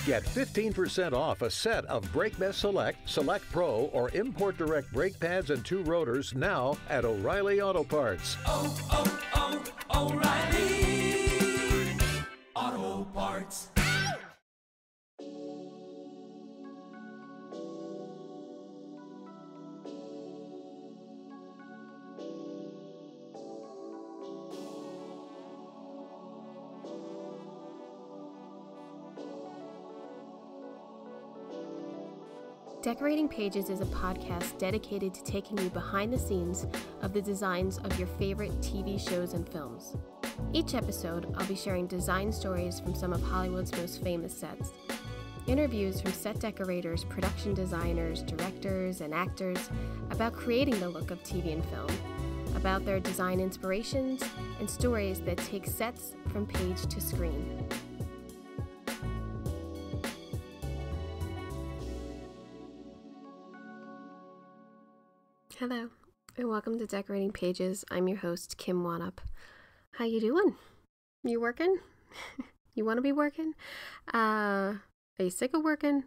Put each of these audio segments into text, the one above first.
Get 15% off a set of BrakeMess Select, Select Pro, or Import Direct brake pads and 2 rotors now at O'Reilly Auto Parts. O'Reilly Auto Parts. Decorating Pages is a podcast dedicated to taking you behind the scenes of the designs of your favorite TV shows and films. Each episode, I'll be sharing design stories from some of Hollywood's most famous sets, interviews from set decorators, production designers, directors, and actors about creating the look of TV and film, about their design inspirations, and stories that take sets from page to screen. Hello, and welcome to Decorating Pages. I'm your host, Kim Wanup. How you doing? You working? You want to be working? Are you sick of working?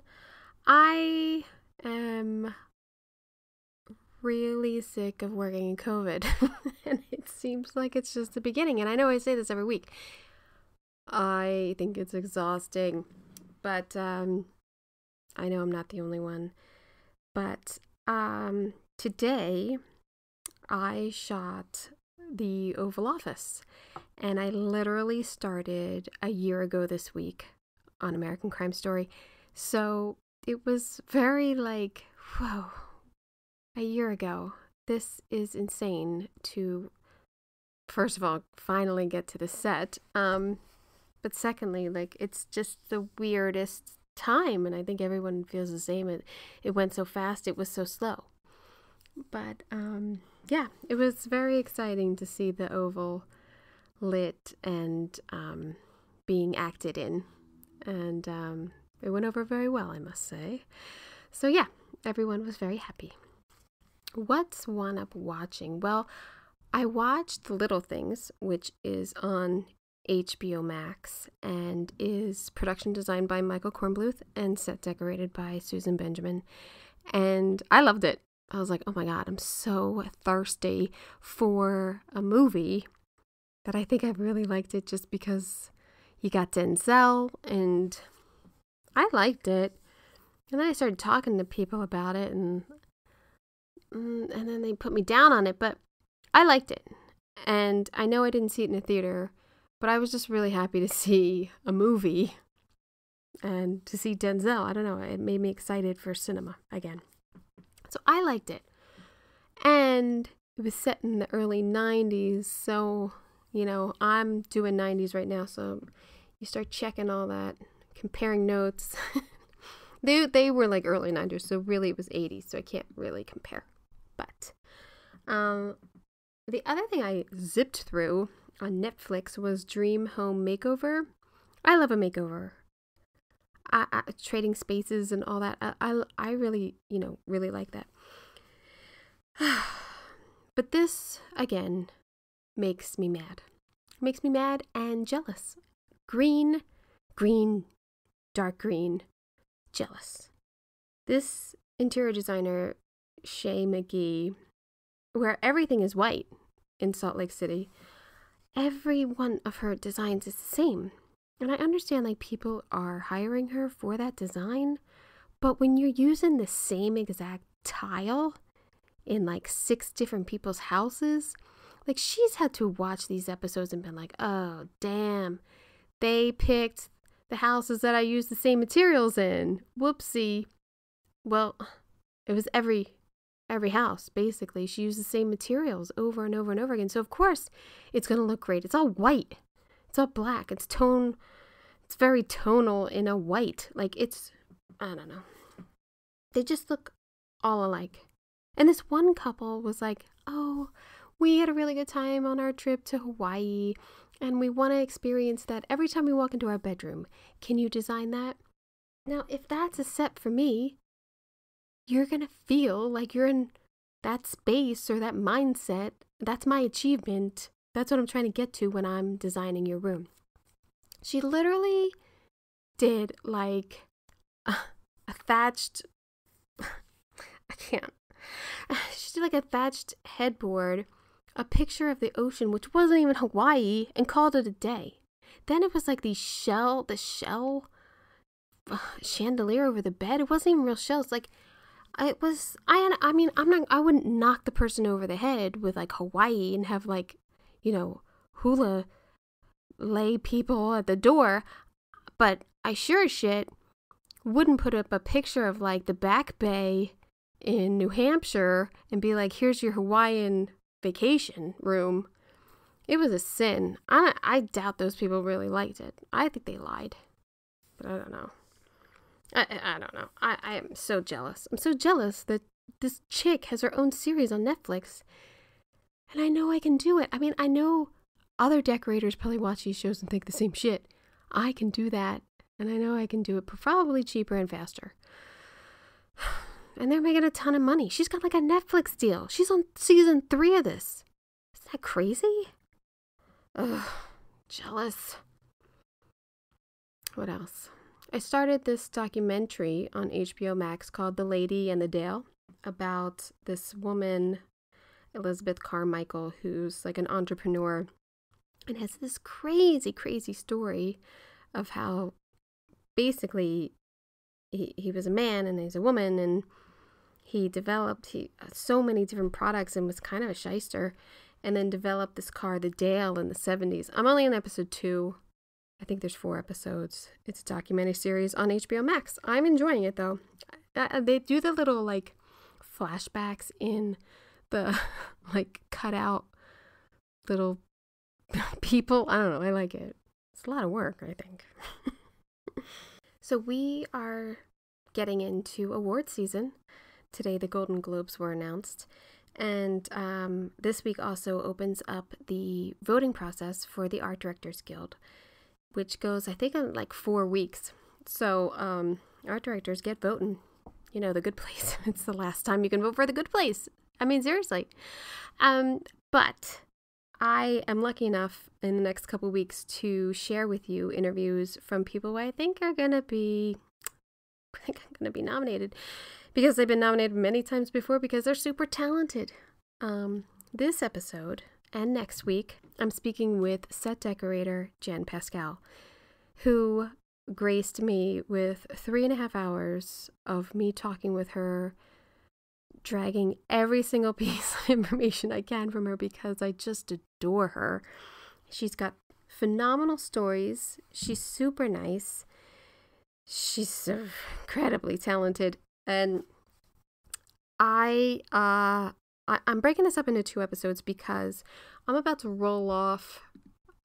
I am really sick of working in COVID, and it seems like it's just the beginning. And I know I say this every week. I think it's exhausting, but I know I'm not the only one. But today, I shot the Oval Office, and I literally started a year ago this week on American Crime Story. So it was very like, whoa, a year ago. This is insane to, first of all, finally get to the set. But secondly, like, it's just the weirdest time, and I think everyone feels the same. It went so fast, it was so slow. But yeah, it was very exciting to see the Oval lit and being acted in, and it went over very well, I must say. So yeah, everyone was very happy. What's one up watching? Well, I watched The Little Things, which is on HBO Max and is production designed by Michael Kornbluth and set decorated by Susan Benjamin, and I loved it. I was like, oh my God, I'm so thirsty for a movie that I think I really liked it just because you got Denzel, and I liked it. And then I started talking to people about it, and then they put me down on it, but I liked it. And I know I didn't see it in a theater, but I was just really happy to see a movie and to see Denzel. I don't know, it made me excited for cinema again. So I liked it. And it was set in the early 90s. So, you know, I'm doing 90s right now. So you start checking all that, comparing notes. They were like early 90s. So really it was 80s. So I can't really compare. But the other thing I zipped through on Netflix was Dream Home Makeover. I love a makeover. Trading spaces and all that. I really, really like that. But this, again, makes me mad. Makes me mad and jealous. Green, dark green, jealous. This interior designer, Shay McGee, where everything is white in Salt Lake City, every one of her designs is the same. And I understand, like, people are hiring her for that design, but when you're using the same exact tile in, like, 6 different people's houses, like, she's had to watch these episodes and been like, oh, damn, they picked the houses that I use the same materials in. Whoopsie. Well, it was every house, basically. She used the same materials over and over and over again. So, of course, it's going to look great. It's all white. It's all black. It's very tonal in a white. Like, I don't know. They just look all alike. And this one couple was like, oh, we had a really good time on our trip to Hawaii, and we want to experience that every time we walk into our bedroom. Can you design that? Now, if that's a set for me, you're going to feel like you're in that space or that mindset. That's my achievement. That's what I'm trying to get to when I'm designing your room. She literally did like a thatched, I can't. She did like a thatched headboard, a picture of the ocean, which wasn't even Hawaii, and called it a day. Then it was like the shell chandelier over the bed. It wasn't even real shells. Like, it was, I mean, I wouldn't knock the person over the head with like Hawaii and have like, hula lay people at the door, but I sure as shit wouldn't put up a picture of like the Back Bay in New Hampshire and be like, here's your Hawaiian vacation room. It was a sin. I doubt those people really liked it. I think they lied, but I don't know. I don't know. I am so jealous. I'm so jealous that this chick has her own series on Netflix, and I know I can do it. I mean, I know other decorators probably watch these shows and think the same shit. I can do that, and I know I can do it probably cheaper and faster. And they're making a ton of money. She's got like a Netflix deal. She's on season 3 of this. Isn't that crazy? Ugh, jealous. What else? I started this documentary on HBO Max called The Lady and the Dale about this woman, Elizabeth Carmichael, who's like an entrepreneur and has this crazy, crazy story of how basically he was a man and he's a woman, and he developed so many different products and was kind of a shyster, and then developed this car, the Dale, in the 70s. I'm only on episode 2. I think there's 4 episodes. It's a documentary series on HBO Max. I'm enjoying it though. They do the little like flashbacks in the like cut out little people. I don't know. I like it. It's a lot of work, I think. So we are getting into award season. Today the Golden Globes were announced. And this week also opens up the voting process for the Art Directors Guild, which goes, I think, in like 4 weeks. So art directors, get voting. The good place. It's the last time you can vote for the good place. I mean, seriously. But I am lucky enough in the next couple weeks to share with you interviews from people I think are going to be nominated, because they've been nominated many times before because they're super talented. This episode and next week, I'm speaking with set decorator Jen Pascale, who graced me with 3.5 hours of me talking with her, dragging every single piece of information I can from her because I just adore her. She's got phenomenal stories. She's super nice. She's so incredibly talented. And I'm breaking this up into 2 episodes because I'm about to roll off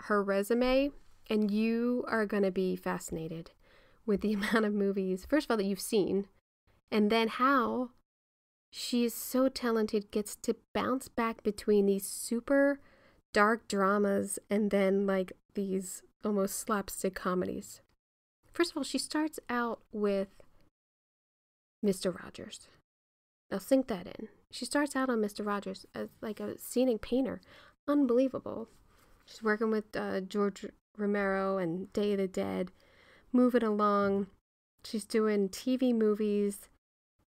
her resume, and you are going to be fascinated with the amount of movies, first of all, that you've seen, and then how she is so talented, gets to bounce back between these super dark dramas and then like these almost slapstick comedies. First of all, she starts out with Mr. Rogers. Now sink that in. She starts out on Mr. Rogers as like a scenic painter. Unbelievable. She's working with George Romero and Day of the Dead, moving along. She's doing TV movies.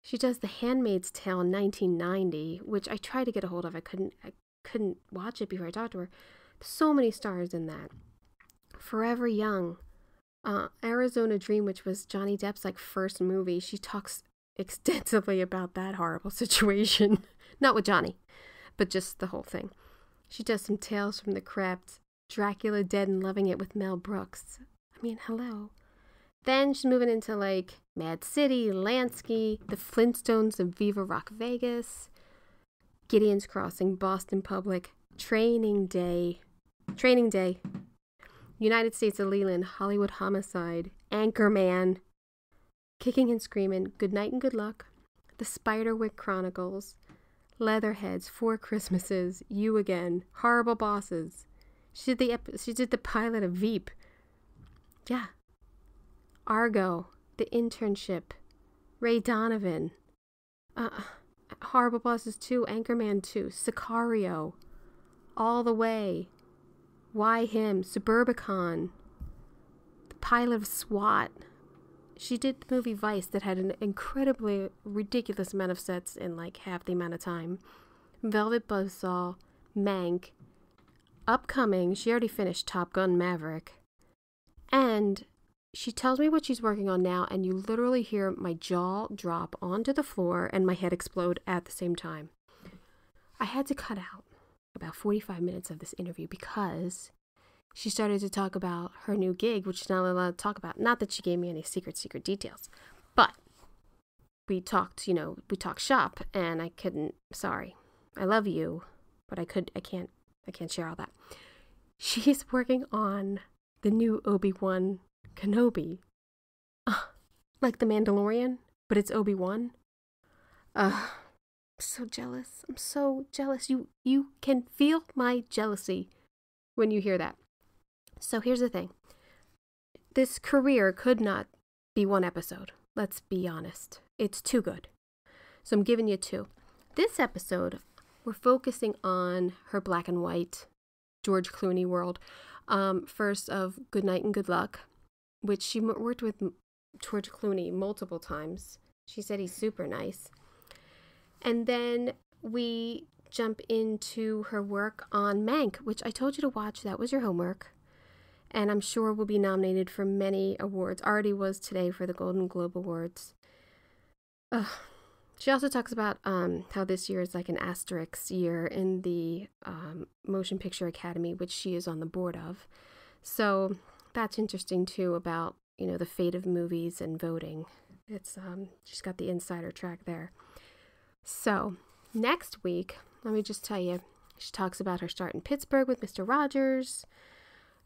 She does The Handmaid's Tale in 1990, which I tried to get a hold of. I couldn't watch it before I talked to her. So many stars in that. Forever Young. Arizona Dream, which was Johnny Depp's like first movie. She talks extensively about that horrible situation. Not with Johnny, but just the whole thing. She does some Tales from the Crypt, Dracula Dead and Loving It with Mel Brooks. I mean, hello. Then she's moving into like Mad City, Lansky, The Flintstones and Viva Rock Vegas, Gideon's Crossing, Boston Public, Training Day, United States of Leland, Hollywood Homicide, Anchorman, Kicking and Screaming, Good Night and Good Luck, The Spiderwick Chronicles, Leatherheads, Four Christmases, You Again, Horrible Bosses. She did the pilot of Veep. Yeah. Argo, The Internship, Ray Donovan, Horrible Bosses 2, Anchorman 2, Sicario, All the Way, Why Him, Suburbicon, the pilot of SWAT, she did the movie Vice that had an incredibly ridiculous amount of sets in like half the amount of time. Velvet Buzzsaw, Mank, upcoming, she already finished Top Gun Maverick. And she tells me what she's working on now, and you literally hear my jaw drop onto the floor and my head explode at the same time. I had to cut out about 45 minutes of this interview because she started to talk about her new gig, which she's not allowed to talk about. Not that she gave me any secret details, but we talked shop, and I couldn't, sorry. I love you, but I can't share all that. She's working on the new Obi-Wan Kenobi. Like the Mandalorian, but it's Obi-Wan. I'm so jealous. I'm so jealous. You can feel my jealousy when you hear that. So here's the thing. This career could not be one episode. Let's be honest. It's too good. So I'm giving you 2. This episode, we're focusing on her black and white George Clooney world. First of Good Night and Good Luck, which she worked with George Clooney multiple times. She said he's super nice. And then we jump into her work on Mank, which I told you to watch. That was your homework. And I'm sure will be nominated for many awards. Already was today for the Golden Globe Awards. She also talks about how this year is like an asterisk year in the Motion Picture Academy, which she is on the board of. So that's interesting too about, the fate of movies and voting. It's she's got the insider track there. So next week, let me just tell you, she talks about her start in Pittsburgh with Mr. Rogers,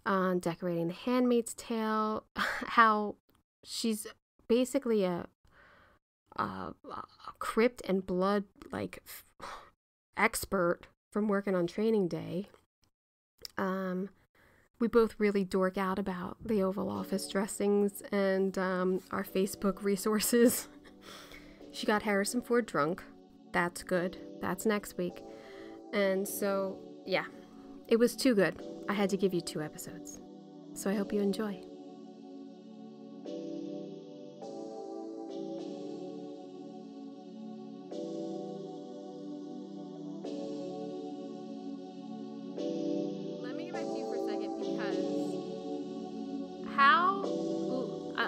decorating The Handmaid's Tale, how she's basically a crypt and blood expert from working on Training Day. We both really dork out about the Oval Office dressings and our Facebook resources. She got Harrison Ford drunk. That's good. That's next week. And so, yeah, it was too good. I had to give you 2 episodes. So I hope you enjoy. Let me get back to you for a second because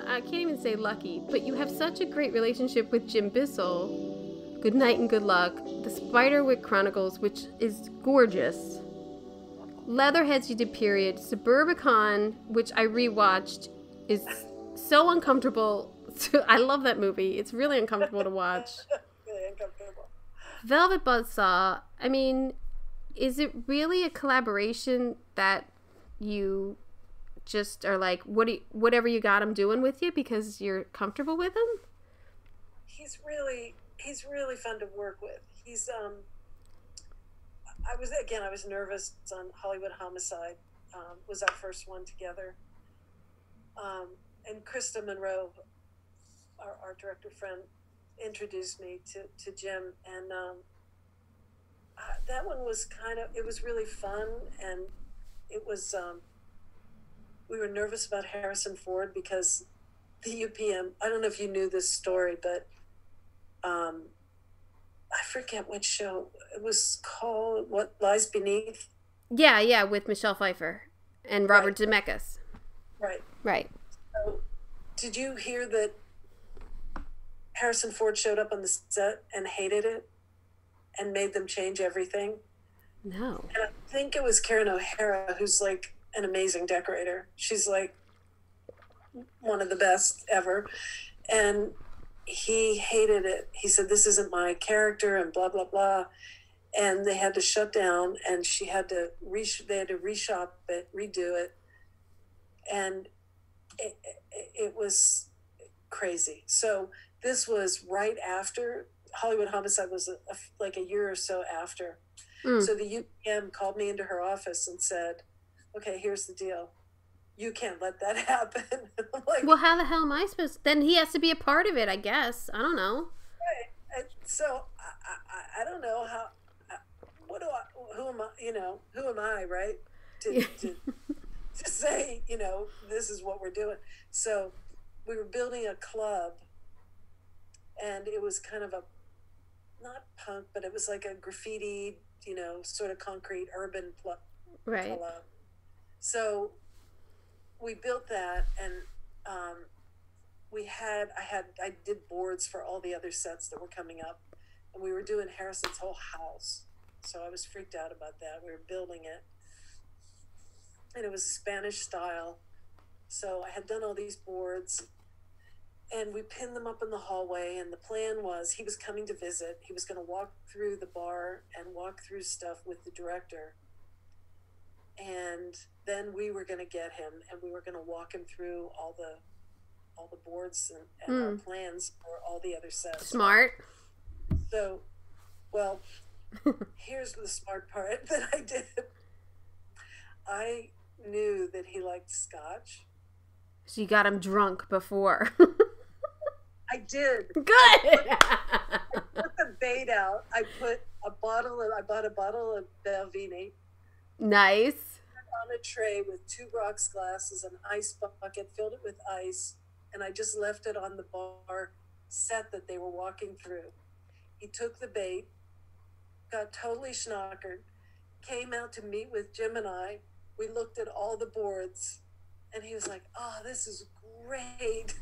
I can't even say lucky, but you have such a great relationship with Jim Bissell. Good Night and Good Luck, the Spiderwick Chronicles, which is gorgeous. Leatherheads you did period. Suburbicon, which I rewatched, is so uncomfortable. I love that movie. It's really uncomfortable to watch. Really uncomfortable. Velvet Buzzsaw, I mean, is it really a collaboration that you just are like, whatever you got him doing with you because you're comfortable with him? He's really fun to work with. He's I was nervous on Hollywood Homicide. Was our first one together. And Krista Monroe, our director friend, introduced me to Jim, and that one was it was really fun, and it was we were nervous about Harrison Ford because the UPM, I don't know if you knew this story, but I forget what show it was called. What Lies Beneath? Yeah, with Michelle Pfeiffer and Robert Zemeckis. Right. So, did you hear that Harrison Ford showed up on the set and hated it and made them change everything? No. And I think it was Karen O'Hara, who's like an amazing decorator. She's like one of the best ever. And he hated it. He said, this isn't my character and blah, blah, blah. And they had to shut down, and they had to reshop it, redo it. And it was crazy. So this was right after Hollywood Homicide was like a year or so after. So the UPM called me into her office and said, okay, here's the deal. You can't let that happen. I'm like, well, how the hell am I supposed to? Then he has to be a part of it, I guess. I don't know. Right. And so I don't know how, who am I, right? To say, this is what we're doing. So we were building a club, and it was kind of a, not punk, but it was like a graffiti, sort of concrete urban club. So we built that, and I did boards for all the other sets that were coming up, and we were doing Harrison's whole house. So I was freaked out about that. We were building it, and it was Spanish style. So I had done all these boards, and we pinned them up in the hallway, and the plan was he was coming to visit. He was going to walk through the bar and walk through stuff with the director. And then we were going to get him, and we were going to walk him through all the boards and our plans for all the other sets. Smart. So, well, here's the smart part that I did. I knew that he liked scotch. So you got him drunk before. I did. Good. I put the bait out. I bought a bottle of Belvini. Nice. On a tray with 2 rocks glasses, an ice bucket, filled it with ice, and I just left it on the bar set that they were walking through. He took the bait, got totally schnockered, came out to meet with Jim and I. We looked at all the boards, and he was like, "Oh, this is great."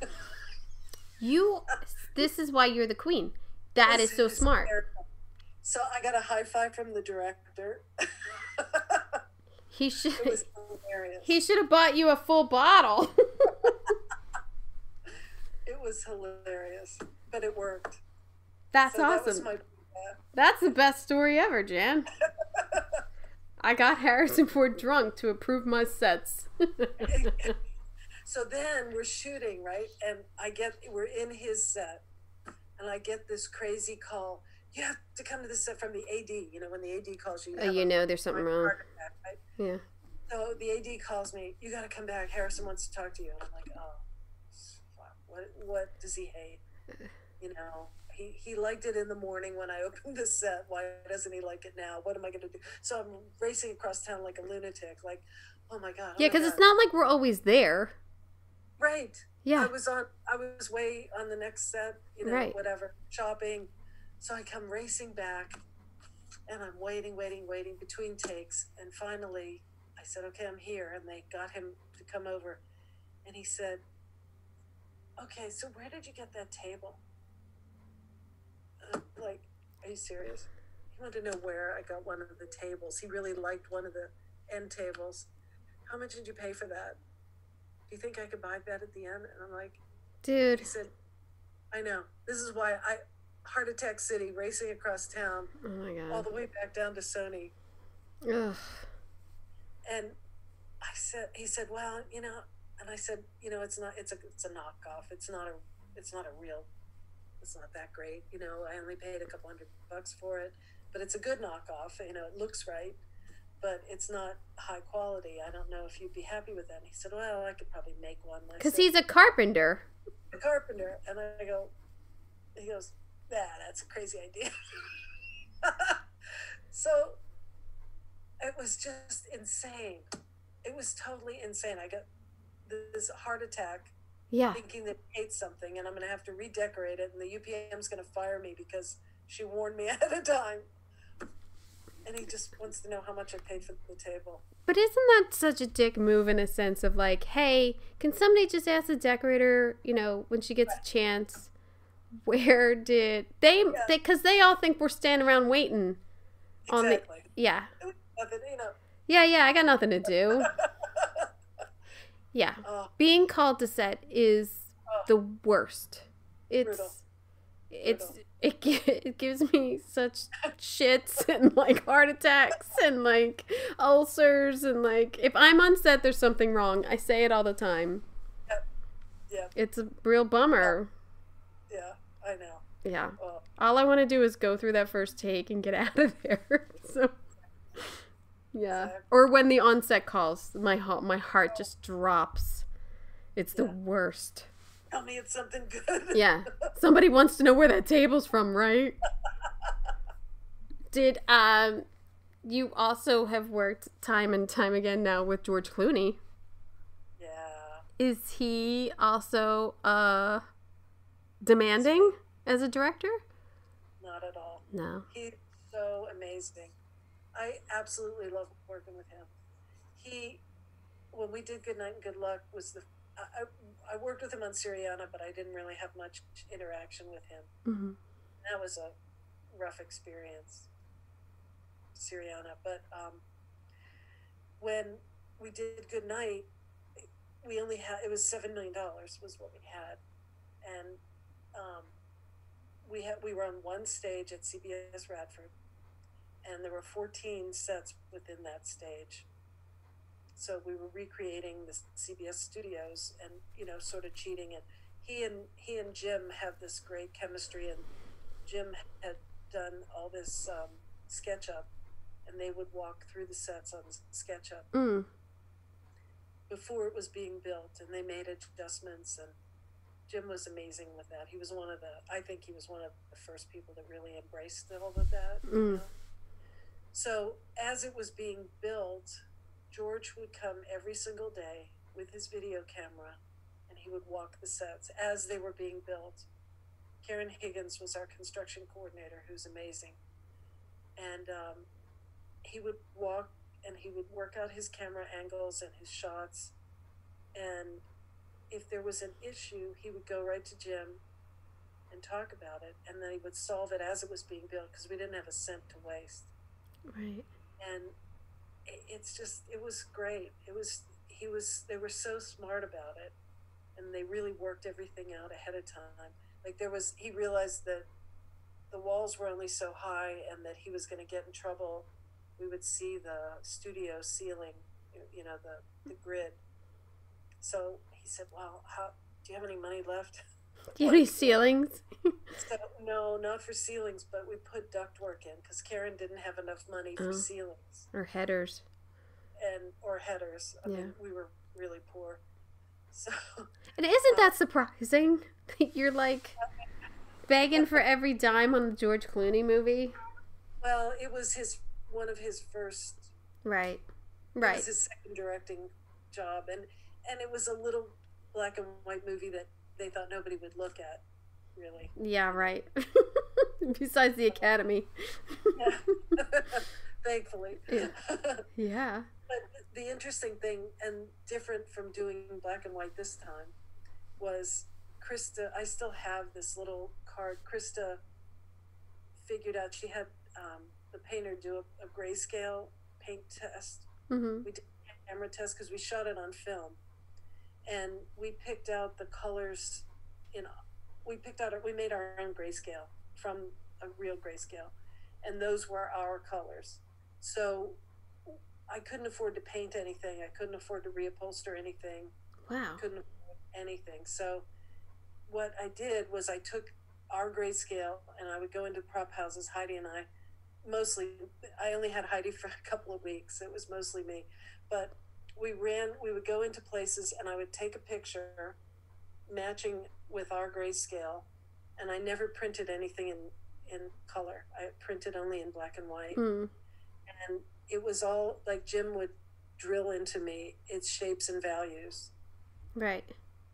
This is why you're the queen. That is so smart. So I got a high five from the director. It was hilarious. He should have bought you a full bottle. It was hilarious, but it worked. That's awesome. That's the best story ever, Jan. I got Harrison Ford drunk to approve my sets. So then we're shooting, right? And we're in his set, and I get this crazy call. You have to come to this set from the AD. When the AD calls you, there's something wrong. Attack, right? Yeah. So the AD calls me. You got to come back. Harrison wants to talk to you. And I'm like, oh, fuck. What does he hate? He liked it in the morning when I opened the set. Why doesn't he like it now? What am I going to do? So I'm racing across town like a lunatic. Like, oh my god. Yeah, because it's not like we're always there. Right. Yeah. I was way on the next set. Right. Whatever, shopping. So I come racing back, and I'm waiting between takes, and finally I said, okay, I'm here, and they got him to come over, and he said, okay, so where did you get that table? I'm like, are you serious? He wanted to know where I got one of the tables. He really liked one of the end tables. How much did you pay for that? Do you think I could buy that at the end? And I'm like, dude. He said, I know. This is why Heart Attack City, racing across town, oh my god, all the way back down to Sony. Ugh. And he said, well, and I said, it's a knockoff. It's not that great. I only paid a couple $100 for it, but it's a good knockoff. It looks right, but it's not high quality. I don't know if you'd be happy with that. And he said, well, I could probably make one. Because he's a carpenter. And I go, he goes, that's a crazy idea. So it was just insane. It was totally insane. I got this heart attack, thinking that he hates something, and I'm going to have to redecorate it, and the UPM's going to fire me because she warned me ahead of time. And he just wants to know how much I paid for the table. But isn't that such a dick move in a sense of like, hey, can somebody just ask the decorator, when she gets a chance, where did they, because they all think we're standing around waiting on exactly. Yeah, nothing, yeah, I got nothing to do. Yeah, being called to set is the worst. Brutal. It gives me such shits and like heart attacks and like ulcers, and like if I'm on set there's something wrong, I say it all the time. Yeah. It's a real bummer. Yeah, I know. Yeah. All I want to do is go through that first take and get out of there. So yeah. Exactly. Or when the on-set calls, my heart just drops. It's the worst. Tell me it's something good. Yeah. Somebody wants to know where that table's from, right? Did you also have worked time and time again now with George Clooney? Yeah. Is he also demanding as a director? Not at all. No. He's so amazing. I absolutely love working with him. When we did Good Night and Good Luck, I worked with him on Syriana, but I didn't really have much interaction with him. Mm-hmm. That was a rough experience, Syriana. But when we did Good Night, it was $7 million was what we had, and we were on one stage at CBS Radford, and there were 14 sets within that stage. So we were recreating the CBS studios and, sort of cheating. And he and Jim have this great chemistry, and Jim had done all this SketchUp, and they would walk through the sets on SketchUp before it was being built, and they made adjustments, and Jim was amazing with that. I think he was one of the first people that really embraced all of that. So as it was being built, George would come every single day with his video camera, and he would walk the sets as they were being built. Karen Higgins was our construction coordinator, who's amazing. And he would walk, and he would work out his camera angles and his shots. And if there was an issue, he would go right to Jim and talk about it, and then he would solve it as it was being built, because we didn't have a cent to waste. Right. And it was great. They were so smart about it, and they really worked everything out ahead of time. Like he realized that the walls were only so high and that he was going to get in trouble. We would see the studio ceiling, the grid. So he said, well, do you have any money left? Do you have any ceilings? So, no, not for ceilings, but we put ductwork in because Karen didn't have enough money for ceilings. Or headers. Or headers. I mean, we were really poor. So. And isn't that surprising? You're like begging for every dime on the George Clooney movie. Well, it was one of his first. Right. It was his second directing job, and it was a little black and white movie that they thought nobody would look at, really. Yeah, right. Besides the Academy. Yeah. Thankfully. Yeah. Yeah. But the interesting thing, and different from doing black and white this time, was Krista. I still have this little card. Krista figured out, she had the painter do a grayscale paint test. Mm-hmm. We did a camera test because we shot it on film, and we picked out the colors. We made our own grayscale from a real grayscale, and those were our colors. So I couldn't afford to paint anything. I couldn't afford to reupholster anything. Wow. Couldn't afford anything. So what I did was I took our grayscale, and I would go into prop houses, Heidi and I only had Heidi for a couple of weeks. It was mostly me. But we would go into places, and I would take a picture matching with our grayscale, and I never printed anything in color. I printed only in black and white. And it was all like Jim would drill into me its shapes and values. Right.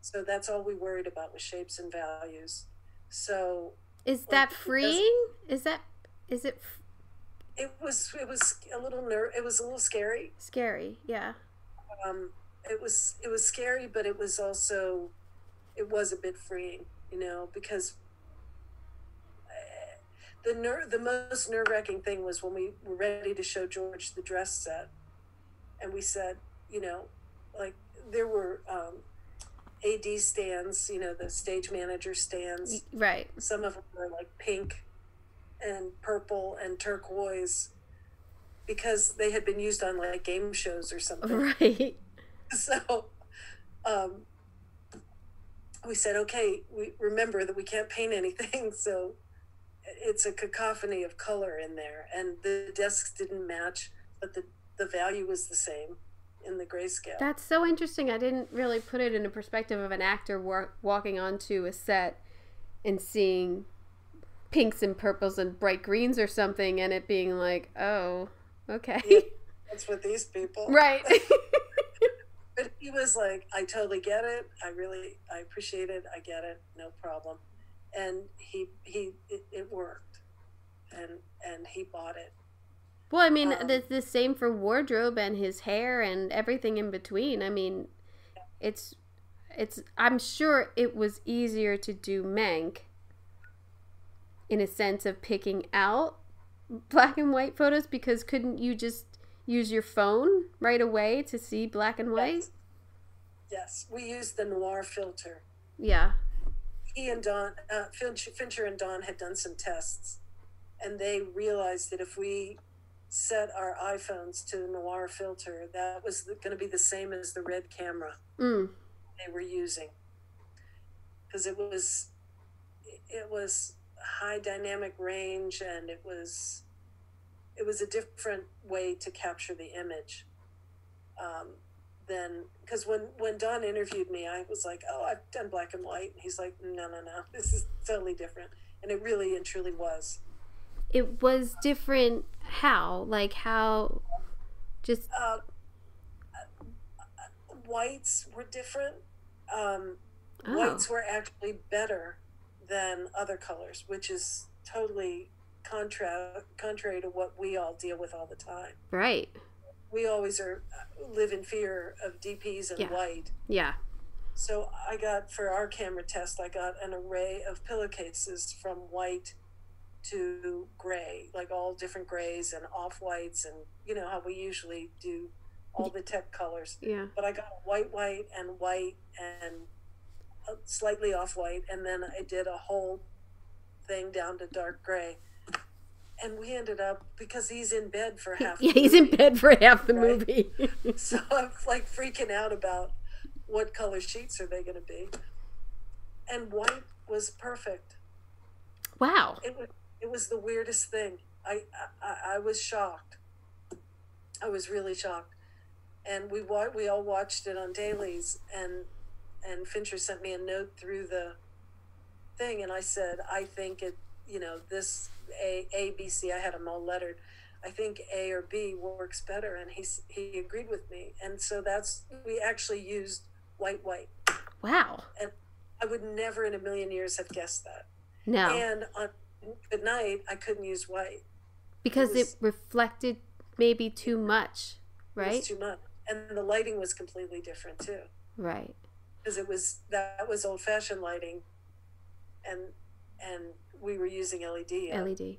So that's all we worried about, was shapes and values. So is that freeing? It was a little it was a little scary. Scary, yeah. It was scary, but it was a bit freeing, because the most nerve-wracking thing was when we were ready to show George the dress set, and we said, like there were AD stands, the stage manager stands. Right. Some of them were like pink and purple and turquoise because they had been used on like game shows or something. Right. So we said, okay, we remember that we can't paint anything, so it's a cacophony of color in there, and the desks didn't match, but the value was the same in the grayscale. That's so interesting. I didn't really put it in a perspective of an actor walking onto a set and seeing pinks and purples and bright greens or something, and it being like, oh, okay. Yeah, that's what these people. Right. But he was like, I totally get it. I appreciate it. I get it. No problem. And it worked. And he bought it. Well, I mean, the same for wardrobe and his hair and everything in between. I mean, it's I'm sure it was easier to do Mank in a sense of picking out black and white photos, because couldn't you just use your phone right away to see black and white? Yes. We used the noir filter. Yeah. He and Don, Fincher and Don had done some tests, and they realized that if we set our iPhones to the noir filter, that was going to be the same as the red camera they were using, because it was high dynamic range, and it was a different way to capture the image. Then, because when Don interviewed me, I was like, oh, I've done black and white, and he's like, no, this is totally different. And it really and truly was. It was different. How? Like how? Just whites were different. Whites were actually better than other colors, which is totally contrary to what we all deal with all the time. Right. We always live in fear of DPs and white. Yeah. So for our camera test, I got an array of pillowcases from white to gray, like all different grays and off-whites, and you know how we usually do all the tech colors. Yeah. But I got white and slightly off-white, and then I did a whole thing down to dark gray. And we ended up, because he's in bed for half the movie. He's in bed for half the movie. So I'm like freaking out about what color sheets are they going to be. And white was perfect. Wow. It was the weirdest thing. I was shocked. I was really shocked. And we all watched it on dailies, and Fincher sent me a note through the thing, and I said, I think it, this A, B, C, I had them all lettered. I think A or B works better, and he agreed with me. And so we actually used white. Wow. And I would never in a million years have guessed that. No. And on Good Night, I couldn't use white. Because it reflected maybe too much, right? It was too much. And the lighting was completely different too. Right. Because that was old-fashioned lighting, and we were using LED. LED.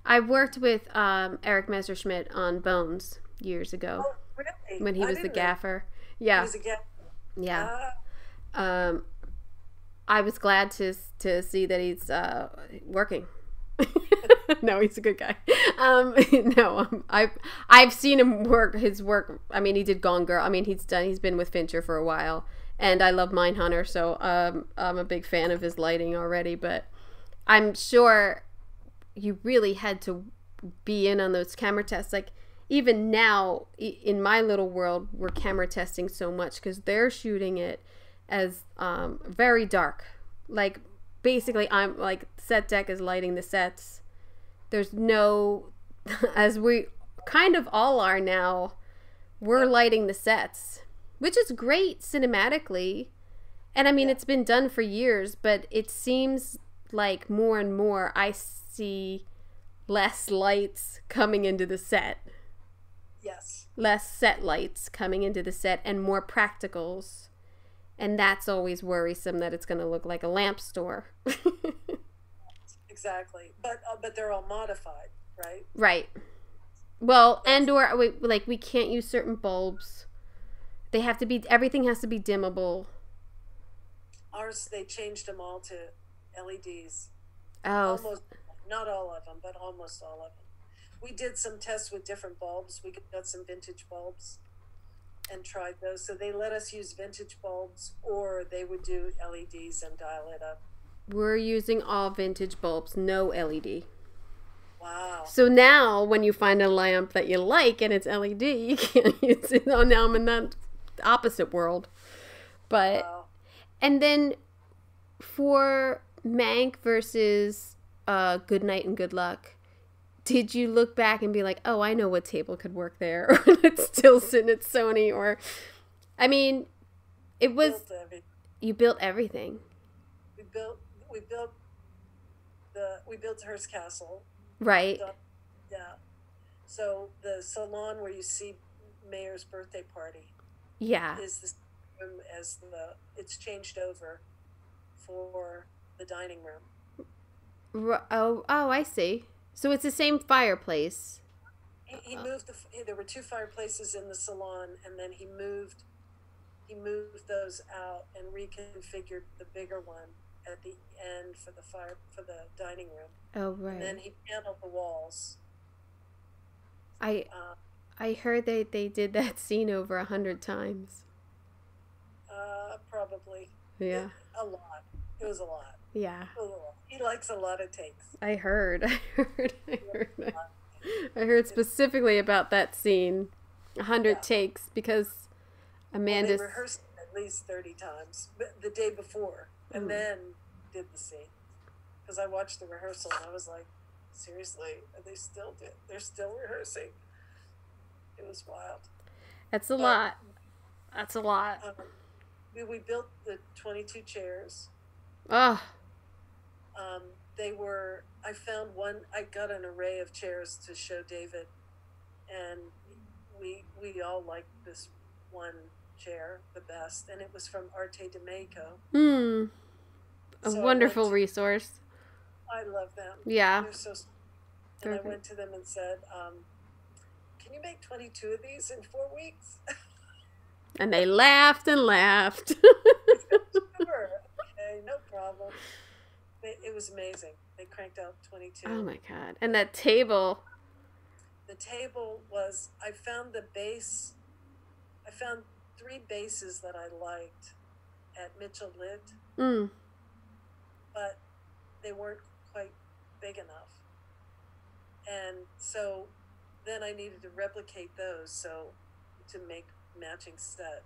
I worked with Eric Messerschmidt on Bones years ago. Oh, really? When he was the gaffer. Yeah. He was a gaffer. Yeah. I was glad to see that he's working. No, he's a good guy. I've seen him work. His work. I mean, he did Gone Girl. I mean, he's been with Fincher for a while, and I love Mindhunter, so I'm a big fan of his lighting already. But I'm sure you really had to be in on those camera tests. Like even now, in my little world, we're camera testing so much because they're shooting it as very dark. Like basically, I'm like set deck is lighting the sets. There's no, as we kind of all are now, we're lighting the sets, which is great cinematically. And I mean, it's been done for years, but it seems like more and more I see less lights coming into the set. Yes. Less set lights coming into the set and more practicals. And that's always worrisome that it's going to look like a lamp store. Exactly. But they're all modified, right? Right. Well, we can't use certain bulbs. Everything has to be dimmable. Ours, they changed them all to LEDs. Oh. Not all of them, but almost all of them. We did some tests with different bulbs. We got some vintage bulbs and tried those. So they let us use vintage bulbs, or they would do LEDs and dial it up. We're using all vintage bulbs, no LED. Wow. So now when you find a lamp that you like and it's LED, you can't use it. Oh, now I'm in that opposite world. But, wow. And then for Mank versus Good Night and Good Luck, did you look back and be like, oh, I know what table could work there, or it's still sitting at Sony, or I mean, it was, Built everything. you built everything. We built Hearst Castle. Right. Yeah. So the salon where you see Mayor's birthday party Yeah. is the same room as it's changed over for the dining room. Oh, I see. So it's the same fireplace. He moved there were 2 fireplaces in the salon, and then he moved those out and reconfigured the bigger one at the end for the dining room. Oh, right. And then he paneled the walls. I heard they did that scene over 100 times. Probably. Yeah. A lot. It was a lot. Yeah. A lot. He likes a lot of takes. I heard specifically about that scene. 100 takes, because Amanda. Well, they rehearsed at least 30 times the day before, and then did the scene. Because I watched the rehearsal and I was like, seriously, they're still rehearsing. It was wild. That's a lot. That's a lot. We built the 22 chairs. Oh. I got an array of chairs to show David, and we all liked this one chair the best, and it was from Arte de Mexico. A wonderful resource. I love them. Yeah. They're so. And I went to them and said, "Can you make 22 of these in 4 weeks?" And they laughed and laughed. Sure. Okay, no problem. It was amazing. They cranked out 22. Oh my God. And that table. The table was, I found 3 bases that I liked at Mitchell Lit. But they weren't quite big enough. And so then I needed to replicate those to make matching set.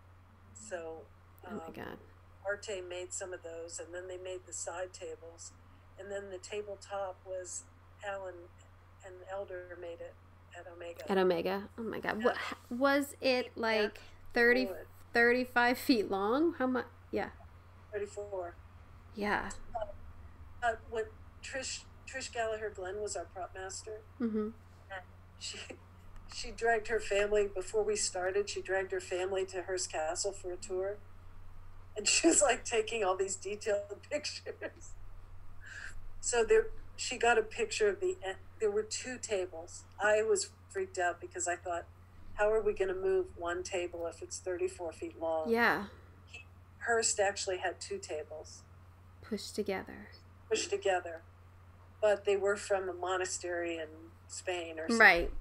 So oh my God. Arte made some of those, and then they made the side tables, and then the tabletop was Alan and Elder made it at Omega. At Omega. Oh my God. What was it, like 35 feet long? How much? Yeah. 34. Yeah. When Trish Gallagher Glenn was our prop master, she dragged her family before we started. She dragged her family to Hearst Castle for a tour. And she was like taking all these detailed pictures. So she got a picture of there were 2 tables. I was freaked out because I thought, how are we going to move one table if it's 34 feet long? Yeah. Hearst actually had 2 tables. Pushed together. But they were from a monastery in Spain or something. Right.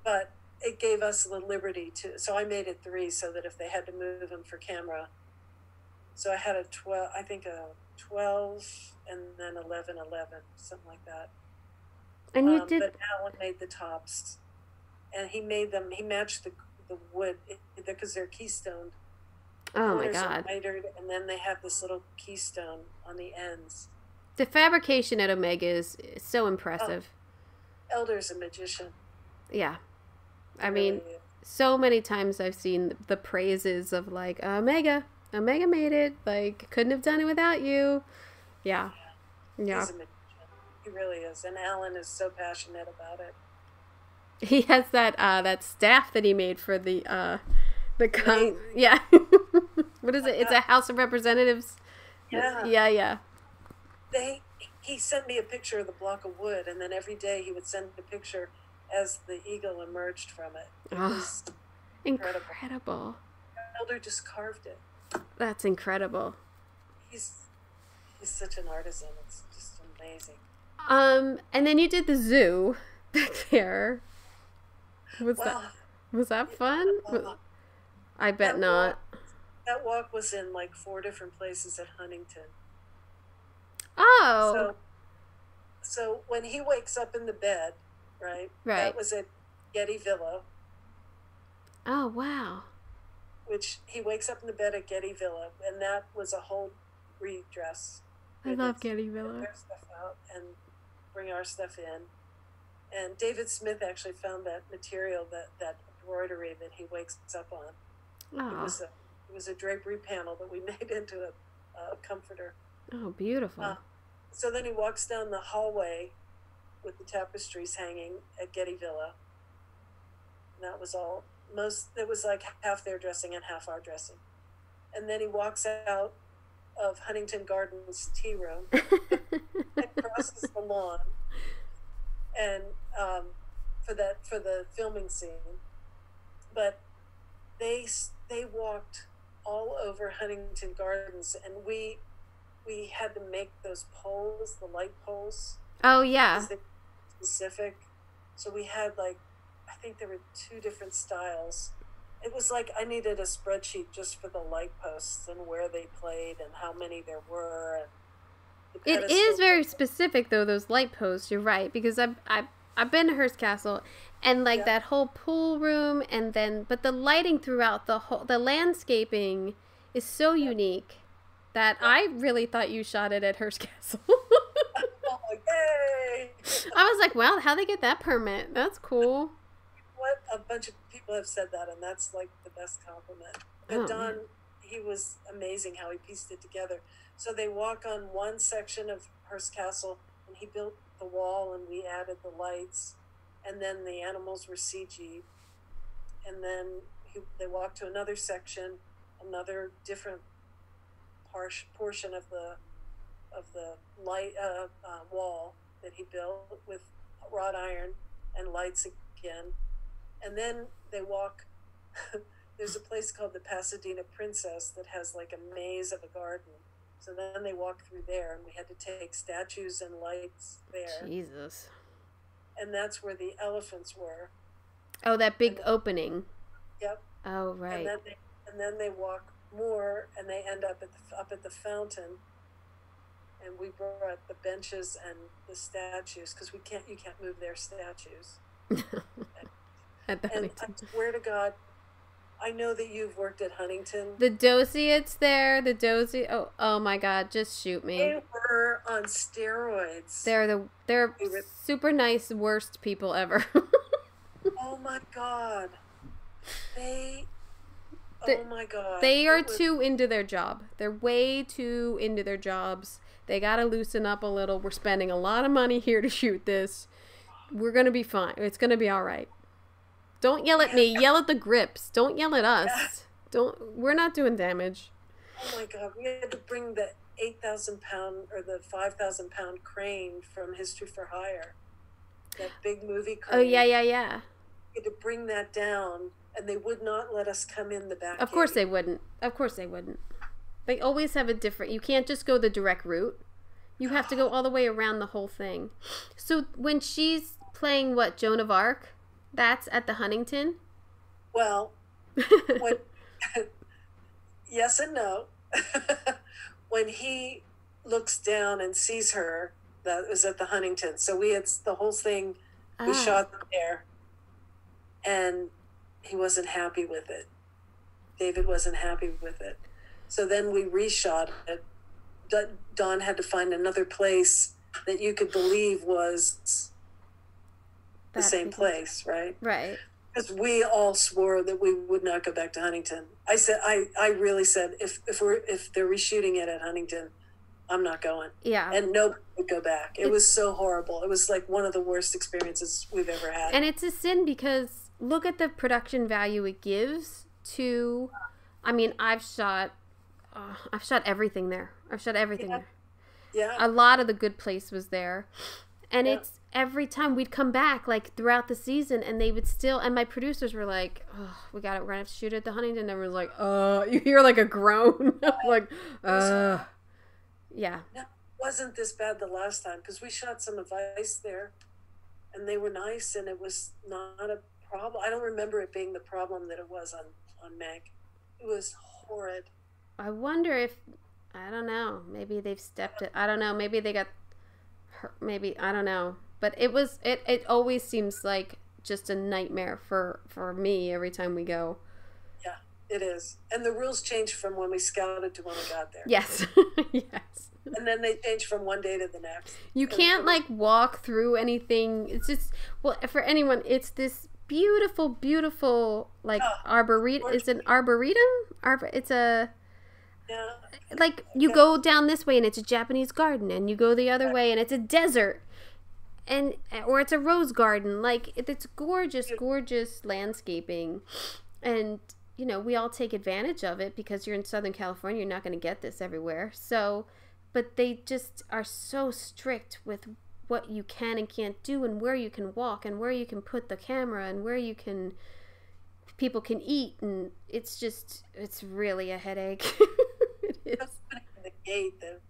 But it gave us the liberty so I made it 3 so that if they had to move them for camera. So I had a 12 and then 11, something like that. And you did. But Alan made the tops, and he matched the wood because they're keystoned. Oh my God. Mitered, and then they have this little keystone on the ends. The fabrication at Omega is so impressive. Elder's a magician. Yeah. I mean, so many times I've seen the praises of like, Omega made it. Like, couldn't have done it without you. Yeah. He's a magician. He really is. And Alan is so passionate about it. He has that staff that he made for the yeah. What is it? It's a House of Representatives. Yeah. Yeah. He sent me a picture of the block of wood, and then every day he would send a picture as the eagle emerged from it. It was incredible. Elder just carved it. That's incredible. He's such an artisan. It's just amazing. And then you did the zoo back there. Was that fun? I bet not. That walk was in like 4 different places at Huntington. Oh. So when he wakes up in the bed, right? That was at Getty Villa. Oh, wow. Which he wakes up in the bed at Getty Villa, and that was a whole redress. I love Getty Villa. Bring our stuff out and bring our stuff in. And David Smith actually found that material, that embroidery that he wakes up on. Oh, It was a drapery panel that we made into a comforter. oh, beautiful. So then he walks down the hallway with the tapestries hanging at Getty Villa. And that was all. It was like half their dressing and half our dressing. And then he walks out of Huntington Gardens tea room and crosses the lawn, and for the filming scene. But they walked all over Huntington Gardens, and we had to make those poles, the light poles. Oh, yeah. They were specific. So we had, like, I think there were 2 different styles. It was like I needed a spreadsheet just for the light posts and where they played and how many there were. And It is very specific, though, those light posts. You're right, because I've been to Hearst Castle, and like that whole pool room, and then but the lighting throughout the landscaping is so unique that I really thought you shot it at Hearst Castle. Oh, yay! I was like, wow, how'd they get that permit? That's cool. What a bunch of people have said that, and that's like the best compliment. But Oh, Don, man. he was amazing how he pieced it together. So they walk on one section of Hearst Castle, and he built the wall, and we added the lights, and then the animals were CG'd, and then they walked to another section, another different portion of the light wall that he built with wrought iron and lights again. And then they walk, there's a place called the Pasadena Princess that has like a maze of a garden. So then they walk through there, and we had to take statues and lights there. Jesus. And that's where the elephants were. Oh, that big opening. Yep. Oh, right. And then they walk more, and they end up at the fountain. And we brought the benches and the statues, because you can't move their statues. At the And I Huntington. swear to God, I know that you've worked at Huntington. The Dosiates there, oh my God, just shoot me. They were on steroids. They're They were- super nice, worst people ever. Oh my God. Oh my God. They are It was- too into their job. They're way too into their jobs. They gotta loosen up a little. We're spending a lot of money here to shoot this. We're gonna be fine. It's gonna be all right. Don't yell at me. Yell at the grips. Don't yell at us. We're not doing damage. Oh my God. We had to bring the 8,000-pound or the 5,000-pound crane from History for Hire. That big movie crane. Oh, yeah. We had to bring that down, and they would not let us come in the back. Of course gate. they wouldn't. They always have a different... You can't just go the direct route. You have to go all the way around the whole thing. So when she's playing, Joan of Arc, that's at the Huntington? Well, yes and no. When he looks down and sees her, that was at the Huntington. So we had the whole thing, we shot there, and he wasn't happy with it. David wasn't happy with it. So then we reshot it. Don had to find another place that you could believe was the same place, right? Right. Because we all swore that we would not go back to Huntington. I really said, if they're reshooting it at Huntington, I'm not going. Yeah. And nobody would go back. It was so horrible. It was like one of the worst experiences we've ever had. And it's a sin because look at the production value it gives to... I mean, I've shot everything there. There. Yeah. A lot of The Good Place was there. And it's every time we'd come back, like throughout the season, and they would still, and my producers were like, oh, we're going to have to shoot at the Huntington. And everyone's like, you hear like a groan. like, yeah. No, it wasn't this bad the last time, because we shot some of Ice there, and they were nice, and it was not a problem. I don't remember it being the problem that it was on Mank. It was horrid. I wonder if, I don't know, maybe they've stepped it. I don't know. Maybe they got hurt. Maybe, I don't know. But it always seems like just a nightmare for me every time we go. Yeah, it is. And the rules changed from when we scouted to when we got there. Yes. Yes. And then they changed from one day to the next. You can't like walk through anything. It's just, well, for anyone, it's this beautiful, beautiful, like, arboretum. Is it an arboretum? It's a... Yeah. Like, you go down this way and it's a Japanese garden, and you go the other way and it's a desert, or it's a rose garden. Like, it's gorgeous, gorgeous landscaping. And, you know, we all take advantage of it because you're in Southern California. You're not going to get this everywhere. So, but they just are so strict with what you can and can't do, and where you can walk, and where you can put the camera, and where people can eat. And it's really a headache. It is. The gate that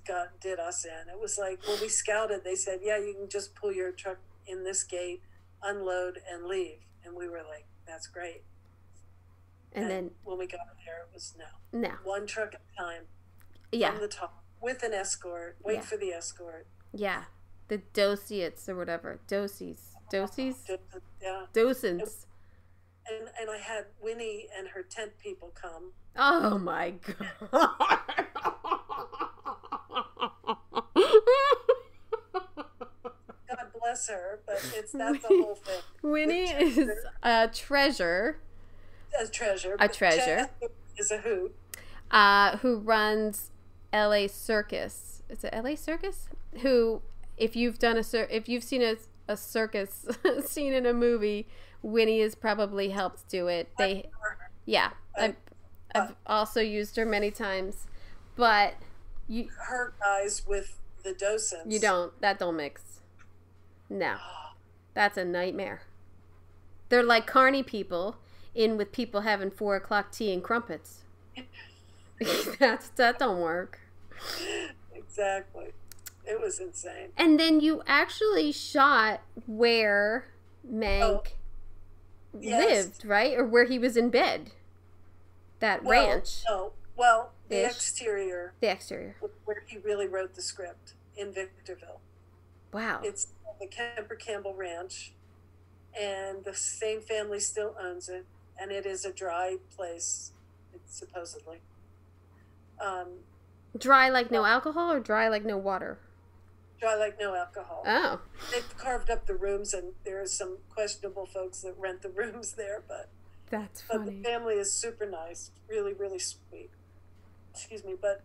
God did us in. It was like, when we scouted, they said, yeah, you can just pull your truck in this gate, unload, and leave. And we were like, that's great. And then when we got there, it was no. One truck at a time. Yeah. From the top, with an escort. Wait for the escort. Yeah. The dociates or whatever. Doses. Yeah. Docents. And I had Winnie and her tent people come. Oh my God. God bless her, but that's the whole thing. Winnie is a treasure. A treasure. Is a hoot. Who runs LA Circus. Is it LA Circus? Who, if you've seen a circus scene in a movie, Winnie has probably helped do it. I've also used her many times, but her guys with the docents. That don't mix. No, that's a nightmare. They're like carny people in with people having 4:00 tea and crumpets. that don't work. Exactly. It was insane. And then you actually shot where Mank lived, right? Or where he was in bed. That ranch. No. Well, the exterior. The exterior. Where he really wrote the script in Victorville. Wow. It's the Kemper Campbell Ranch, and the same family still owns it, and it is a dry place, supposedly. Dry like no alcohol, or dry like no water? Dry like no alcohol. Oh. They've carved up the rooms, and there are some questionable folks that rent the rooms there, but that's funny. But the family is super nice, really, really sweet. Excuse me, but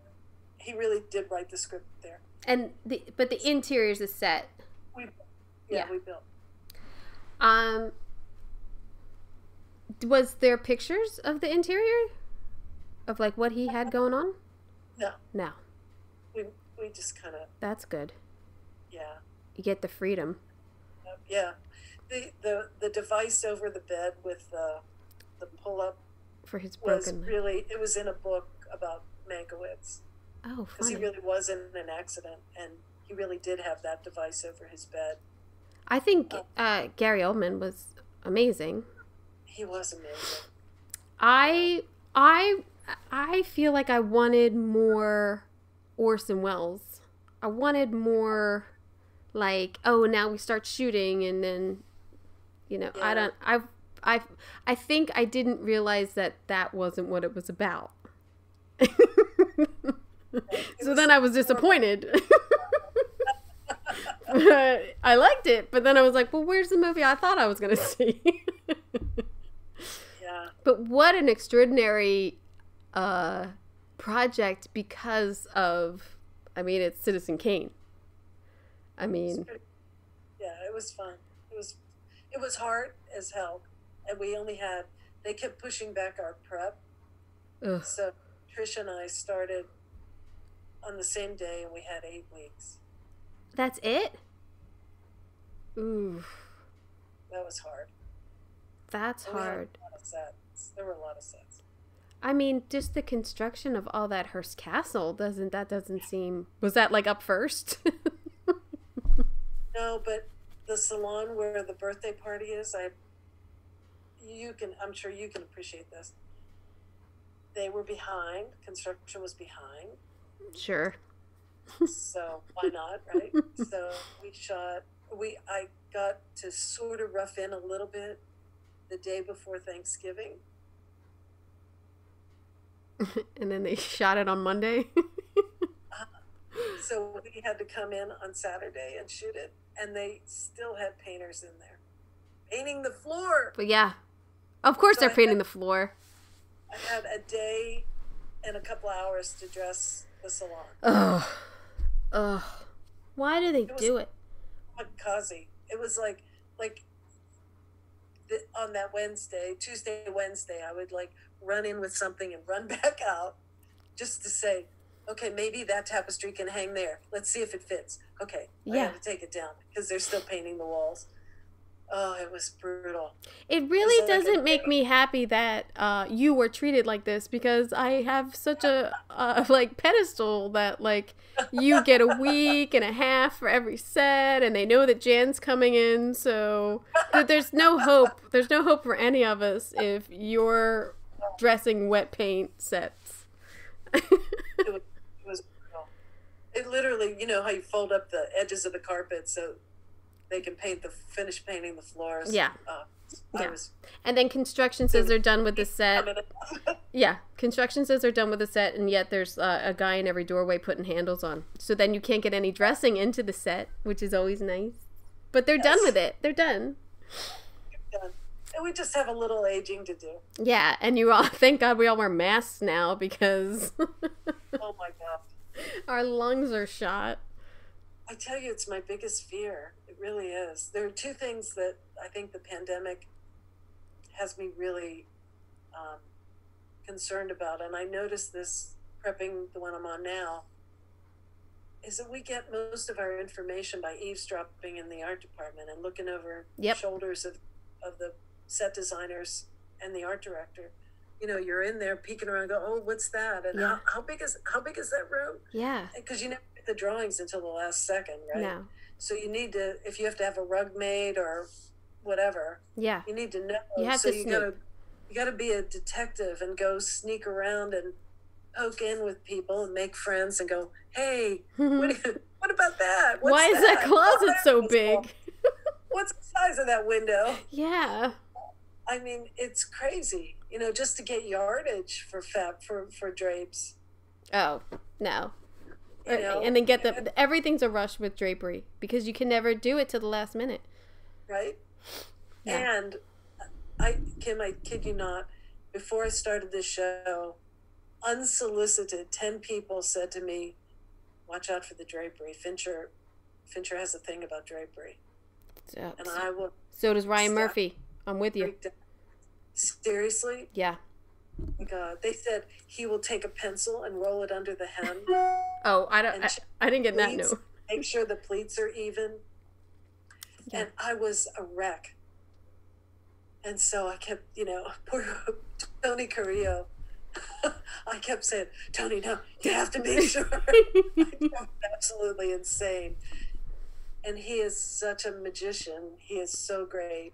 he really did write the script there. And the interior is a set. We built. Was there pictures of the interior? Of like what he had going on? No. We just kind of... That's good. Yeah. You get the freedom. Yeah. The device over the bed with the pull-up for his broken was really... It was in a book about Mankiewicz. Oh, funny. Because he really was in an accident, and he really did have that device over his bed. I think Gary Oldman was amazing. He was amazing. I feel like I wanted more Orson Welles. I wanted more like, oh, now we start shooting, and then, you know, yeah. I think I didn't realize that wasn't what it was about. So then I was disappointed. I liked it, but then I was like, well, where's the movie I thought I was going to see? Yeah. But what an extraordinary project because of, I mean, it's Citizen Kane. I mean. Yeah, it was fun. It was hard as hell. And they kept pushing back our prep. Ugh. So Trish and I started on the same day, and we had 8 weeks. That's it? Ooh. That was hard. That's hard. There were a lot of sets. I mean, just the construction of all that Hearst Castle doesn't seem... Was that like up first? No, but the salon where the birthday party is, I'm sure you can appreciate this. They were behind. Construction was behind. Sure. So why not, right? So I got to sort of rough in a little bit the day before Thanksgiving. And then they shot it on Monday. So we had to come in on Saturday and shoot it, and they still had painters in there. painting the floor. But yeah, of course So they're painting the floor. I had a day and a couple hours to dress the salon. Ugh. Why do they do it? Kamikaze. It was like on that Tuesday, Wednesday, I would like run in with something and run back out just to say, okay, maybe that tapestry can hang there. Let's see if it fits. Okay, I have to take it down because they're still painting the walls. Oh, it was brutal. It really doesn't make me happy that you were treated like this, because I have such a like pedestal that like you get a week and a half for every set, and they know that Jan's coming in, so there's no hope. There's no hope for any of us if you're dressing wet paint sets. It was brutal. It literally, you know how you fold up the edges of the carpet so they can finish painting the floors. Yeah. And then construction says they're done with the set. Yeah. Construction says they're done with the set, and yet there's a guy in every doorway putting handles on. So then you can't get any dressing into the set, which is always nice. But they're done with it. They're done. And we just have a little aging to do. Yeah. And you all, thank God we all wear masks now, because Oh my God. our lungs are shot. I tell you, it's my biggest fear. It really is. There are two things that I think the pandemic has me really concerned about, and I noticed this prepping the one I'm on now, is that we get most of our information by eavesdropping in the art department and looking over the shoulders of the set designers and the art director. You know, you're in there peeking around and go, oh, what's that? And how big is that room? Yeah. Because you never get the drawings until the last second, right? No. So you need to, if you have to have a rug made or whatever, you need to know. You have to snoop. You gotta be a detective and go sneak around and poke in with people and make friends and go, hey, what about that? Why is that closet so big? What's the size of that window? Yeah. I mean, it's crazy, you know, just to get yardage for drapes. Oh, no. You know, and then everything's a rush with drapery because you can never do it till the last minute. Right? Yeah. And Kim, I kid you not, before I started this show, unsolicited, 10 people said to me, watch out for the drapery. Fincher has a thing about drapery. And I will. So does Ryan Murphy. I'm with you. Seriously? Yeah. Oh my God. They said he will take a pencil and roll it under the hem. Oh, I didn't get that note. Make sure the pleats are even. Yeah. And I was a wreck. And so I kept, you know, poor Tony Carrillo. I kept saying, Tony, no, you have to make sure. I'm absolutely insane. And he is such a magician. He is so great.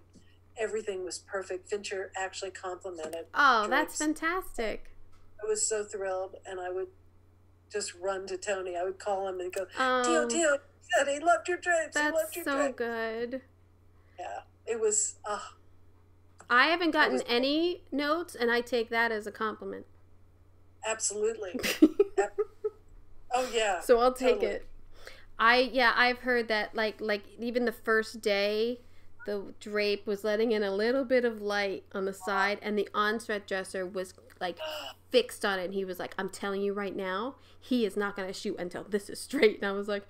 Everything was perfect. Fincher actually complimented. Oh, that's fantastic. I was so thrilled, and I would just run to Tony. I would call him and go, Tio, he said he loved your drapes. That's so good. Yeah, it was, I haven't gotten any notes, and I take that as a compliment. Absolutely. Oh, yeah. So I'll take it. I've heard that, like even the first day, the drape was letting in a little bit of light on the side, and the on-set dresser was like fixed on it. And he was like, I'm telling you right now, he is not going to shoot until this is straight. And I was like,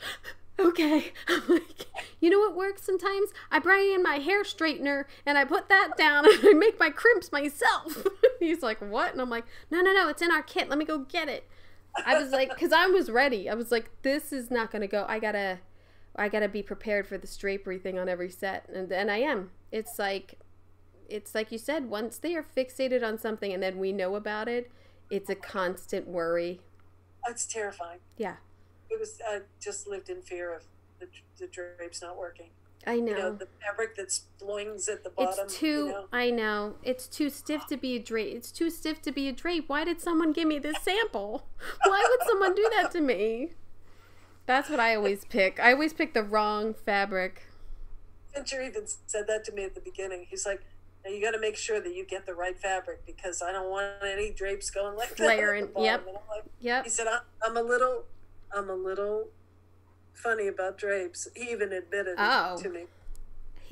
okay. I'm like, you know what works sometimes? I bring in my hair straightener and I put that down and I make my crimps myself. He's like, what? And I'm like, no, it's in our kit. Let me go get it. I was like, because I was ready. I was like, this is not going to go. I gotta be prepared for this drapery thing on every set. And I am. It's like you said, once they are fixated on something and then we know about it, it's a constant worry. It's terrifying. Yeah. It was, I just lived in fear of the drapes not working. I know. You know, the fabric that flings at the bottom. It's too, you know? I know. It's too stiff to be a drape. It's too stiff to be a drape. Why did someone give me this sample? Why would someone do that to me? That's what I always pick. I always pick the wrong fabric. Fincher even said that to me at the beginning. He's like, now you got to make sure that you get the right fabric because I don't want any drapes going like that. Layering. Yep. And I'm like, yep. He said, I'm a little funny about drapes. He even admitted it to me.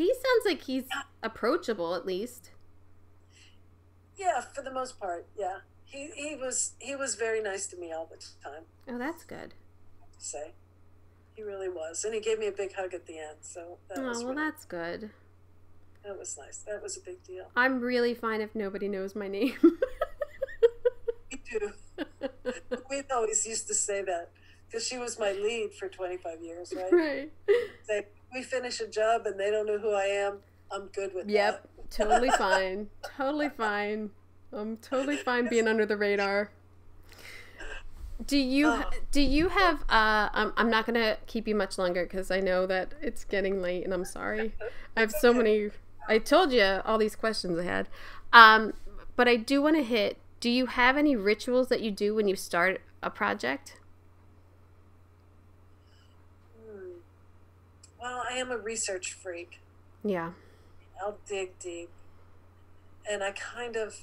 He sounds like he's approachable, at least. Yeah, for the most part, yeah. He was very nice to me all the time. Oh, that's good. I have to say, he really was, and he gave me a big hug at the end. So that was really, that's good. that was nice. That was a big deal. I'm really fine if nobody knows my name. Me too. We always used to say that because she was my lead for 25 years, right? Right. Say, we finish a job and they don't know who I am. I'm good with that. Yep. Totally fine. Totally fine. I'm totally fine being under the radar. Do you have I'm not gonna keep you much longer because I know that it's getting late and I'm sorry. I have so many. I told you all these questions I had, but I do want to hit. Do you have any rituals that you do when you start a project? Well, I am a research freak. Yeah. I'll dig deep, and I kind of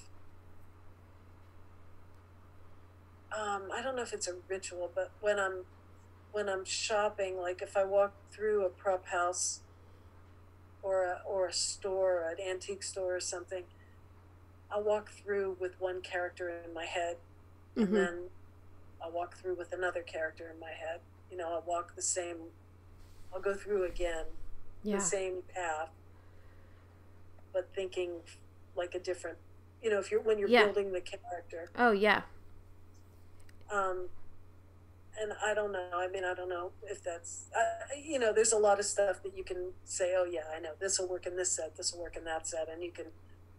I don't know if it's a ritual, but when I'm shopping, like if I walk through a prop house or a store, an antique store or something, I'll walk through with one character in my head, and then I'll walk through with another character in my head. You know, I'll go through again, the same path, but thinking like a different, you know, when you're building the character. Oh, yeah. And I don't know. I mean, I don't know if that's, you know, there's a lot of stuff that you can say, oh yeah, I know this will work in this set, this will work in that set, and you can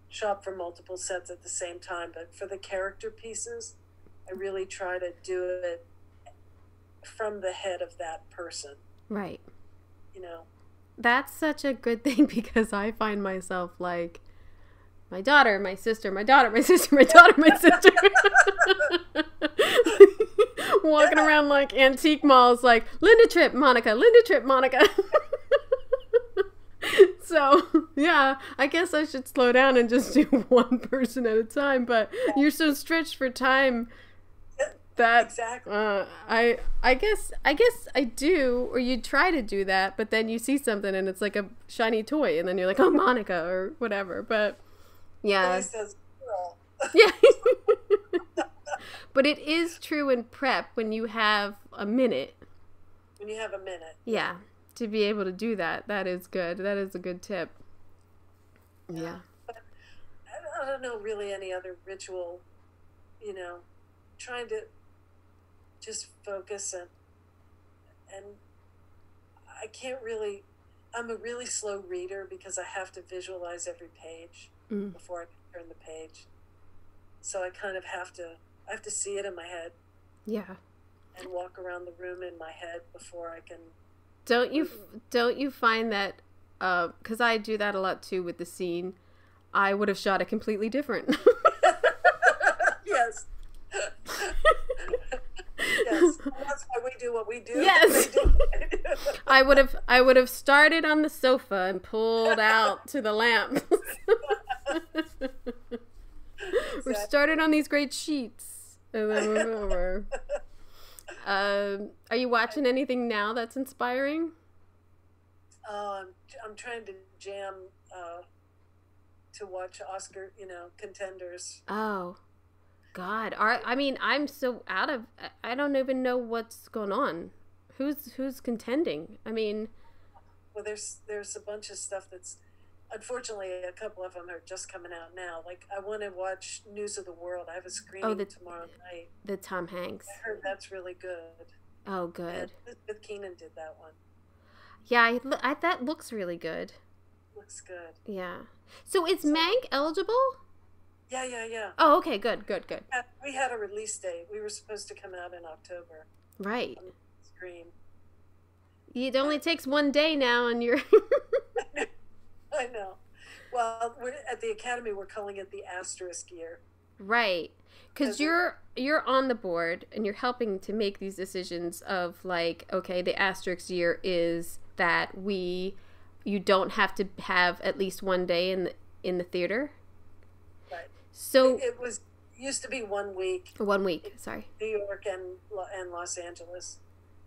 shop for multiple sets at the same time. But for the character pieces, I really try to do it from the head of that person. Right. You know, that's such a good thing because I find myself like my daughter, my sister, my daughter, my sister, my daughter, my sister. Walking around like antique malls like Linda Tripp, Monica, Linda Tripp, Monica. So, yeah, I guess I should slow down and just do one person at a time, but you're so stretched for time that exactly. I guess I do, or you try to do that, but then you see something and it's like a shiny toy and then you're like, oh, Monica or whatever. But yeah. Says, girl. Yeah. But it is true in prep when you have a minute. When you have a minute. Yeah. To be able to do that. That is good. That is a good tip. Yeah. But I don't know really any other ritual, you know, trying to just focus and I can't really, I'm a really slow reader because I have to visualize every page before I can turn the page. So I kind of have to see it in my head. Yeah. And walk around the room in my head before I can. Don't you find that, because I do that a lot too with the scene, I would have shot it completely different. Yes. Yes. That's why we do what we do. Yes. I would have started on the sofa and pulled out to the lamp. We started on these great sheets and then moved over. Are you watching anything now that's inspiring? I'm trying to jam to watch Oscar, contenders. Oh, God. I mean, I'm so out of. I don't even know what's going on. Who's contending? I mean, well, there's a bunch of stuff that's. Unfortunately, a couple of them are just coming out now. Like, I want to watch News of the World. I have a screening tomorrow night. The Tom Hanks. I heard that's really good. Oh, good. Elizabeth Keenan did that one. Yeah, that looks really good. Looks good. Yeah. So is Mank eligible? Yeah. Oh, okay, good. We had a release date. We were supposed to come out in October. Right. On the screen. It only takes one day now, and you're... I know. Well, we're at the Academy. We're calling it the asterisk year. Right. Because you're on the board and you're helping to make these decisions of like, okay, the asterisk year is that you don't have to have at least one day in the theater. Right. So it used to be 1 week. 1 week. Sorry. New York and Los Angeles.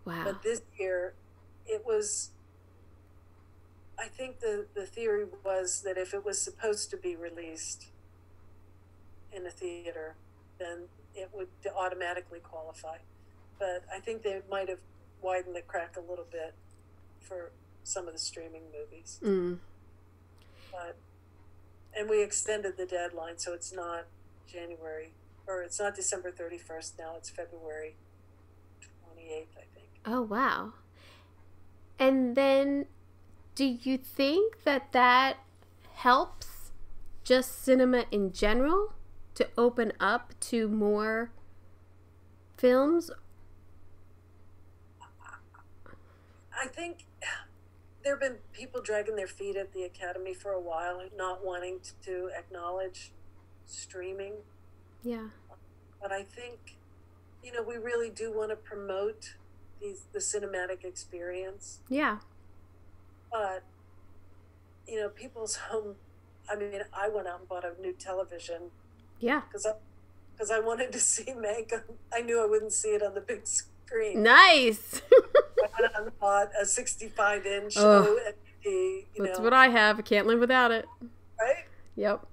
Wow. But this year, it was I think the theory was that if it was supposed to be released in a theater, then it would automatically qualify. But I think they might have widened the crack a little bit for some of the streaming movies. And we extended the deadline, so it's not it's not December 31st now, it's February 28th, I think. Oh, wow. And then, do you think that helps just cinema in general to open up to more films? I think there have been people dragging their feet at the Academy for a while, not wanting to acknowledge streaming. Yeah. But I think, we really do want to promote the cinematic experience. Yeah. But, people's home, I went out and bought a new television. Yeah. Because I wanted to see Mank. I knew I wouldn't see it on the big screen. Nice. I went out and bought a 65-inch OLED. That's what I have. I can't live without it. Right? Yep.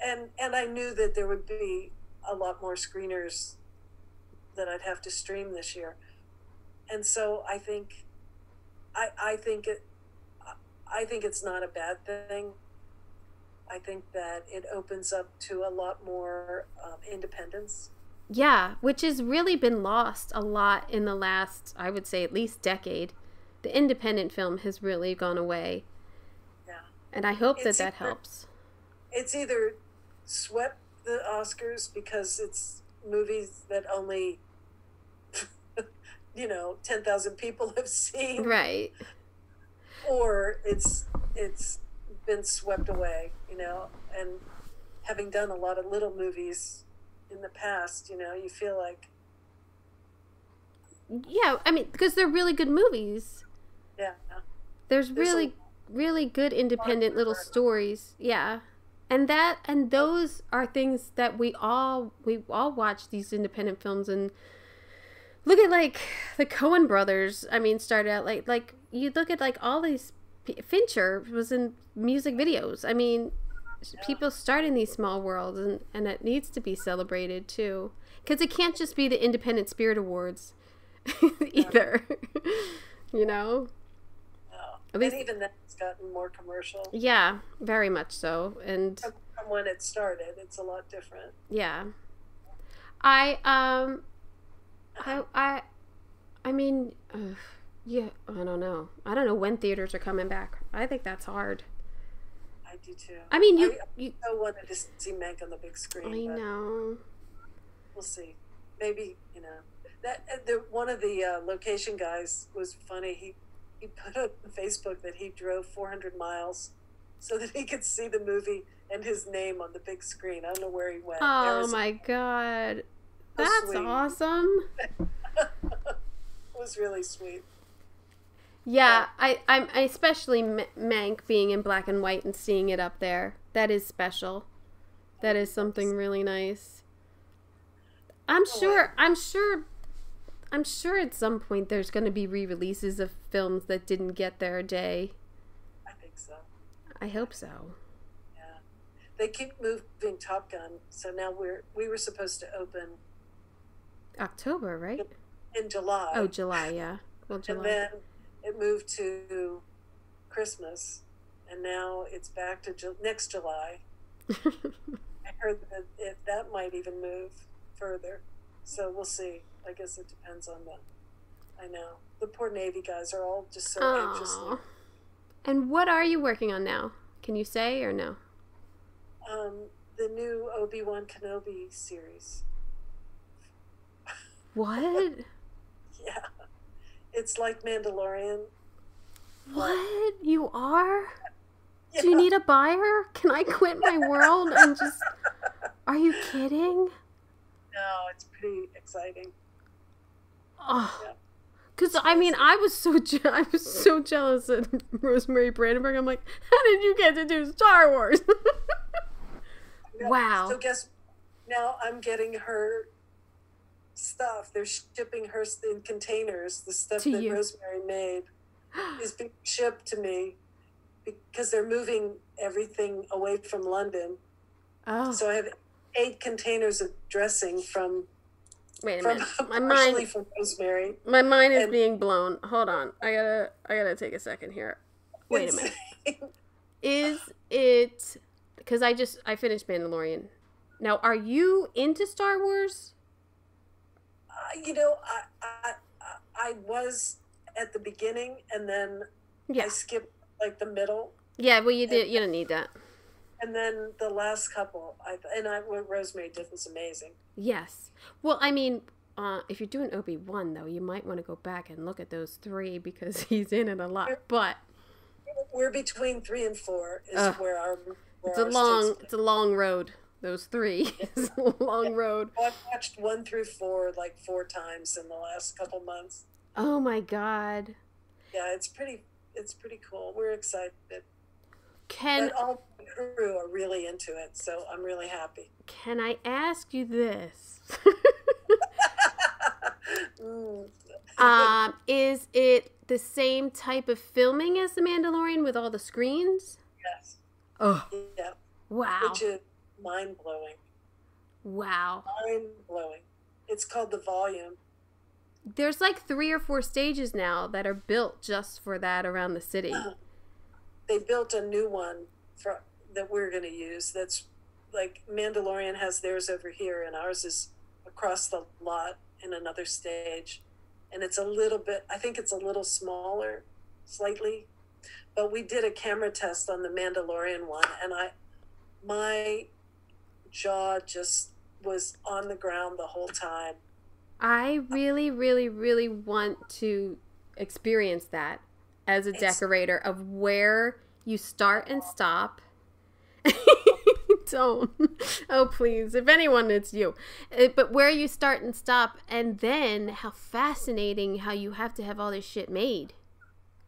And I knew that there would be a lot more screeners that I'd have to stream this year. And so I think it's not a bad thing. I think that it opens up to a lot more independence. Yeah, which has really been lost a lot in the last, I would say, at least decade. The independent film has really gone away. Yeah. And I hope that helps. It's either swept the Oscars because it's movies that only, 10,000 people have seen. Right. Or it's been swept away, and having done a lot of little movies in the past, you feel like... Yeah, because they're really good movies. Yeah. There's really, really good independent little stories. Yeah. And those are things that we all watch, these independent films, and look at like the Coen brothers. Started out like you look at like all these. Fincher was in music videos. People start in these small worlds, and it needs to be celebrated too, because it can't just be the Independent Spirit Awards either. No. At least, and even that's gotten more commercial. Yeah, very much so. And from when it started, it's a lot different. Yeah. Yeah, I don't know. I don't know when theaters are coming back. I think that's hard. I do too. You so wanted to see Mank on the big screen. I know. We'll see. Maybe one of the location guys was funny. He put up on Facebook that he drove 400 miles so that he could see the movie and his name on the big screen. I don't know where he went. Oh my God, that's awesome. It was really sweet. Yeah, I'm especially Mank being in black and white and seeing it up there. That is special. That is something really nice. I'm sure at some point there's going to be re-releases of films that didn't get their day. I think so. I hope so. Yeah. They keep moving Top Gun, so now we were supposed to open October, right? In July. Oh, July, yeah. Well, July. And then it moved to Christmas, and now it's back to next July. I heard that that might even move further, so we'll see. I guess it depends on I know. The poor Navy guys are all just so anxious. And what are you working on now? Can you say or no? The new Obi-Wan Kenobi series. What? Yeah. It's like Mandalorian. What? You are? Yeah. Do you need a buyer? Can I quit my world and just... Are you kidding? No, it's pretty exciting. Oh. Because, I was so jealous of Rosemary Brandenburg. I'm like, how did you get to do Star Wars? Wow. So guess, now I'm getting her stuff. They're shipping her in containers. The stuff that Rosemary made is being shipped to me. because they're moving everything away from London. Oh. So I have 8 containers of dressing from. Wait a minute. From Rosemary. My mind is being blown. Hold on. I gotta take a second here. Wait a minute. Is it, because I finished Mandalorian. Now, are you into Star Wars? I was at the beginning, and then I skipped like the middle. Yeah, well, you don't need that. And then the last couple, what Rosemary did was amazing. Yes. Well, I mean, if you're doing Obi-Wan, though, you might want to go back and look at those 3 because he's in it a lot. But we're between 3 and 4 is where our. It's a long road. Those 3 is a long road. I've watched 1 through 4 like 4 times in the last couple months. Oh my God. Yeah, it's pretty cool. We're excited. But all the crew are really into it, so I'm really happy. Can I ask you this? Is it the same type of filming as The Mandalorian with all the screens? Yes. Oh. Yeah. Wow. Which is mind-blowing. Wow. Mind-blowing. It's called The Volume. There's like 3 or 4 stages now that are built just for that around the city. They built a new one that we're going to use. That's like Mandalorian has theirs over here, and ours is across the lot in another stage. And it's a little bit, I think it's a little smaller, slightly. But we did a camera test on the Mandalorian one, and my jaw just was on the ground the whole time. I really, really, really want to experience that as a decorator, of where you start and stop. Don't. Oh, please. If anyone, it's you. But where you start and stop, and then how fascinating how you have to have all this shit made.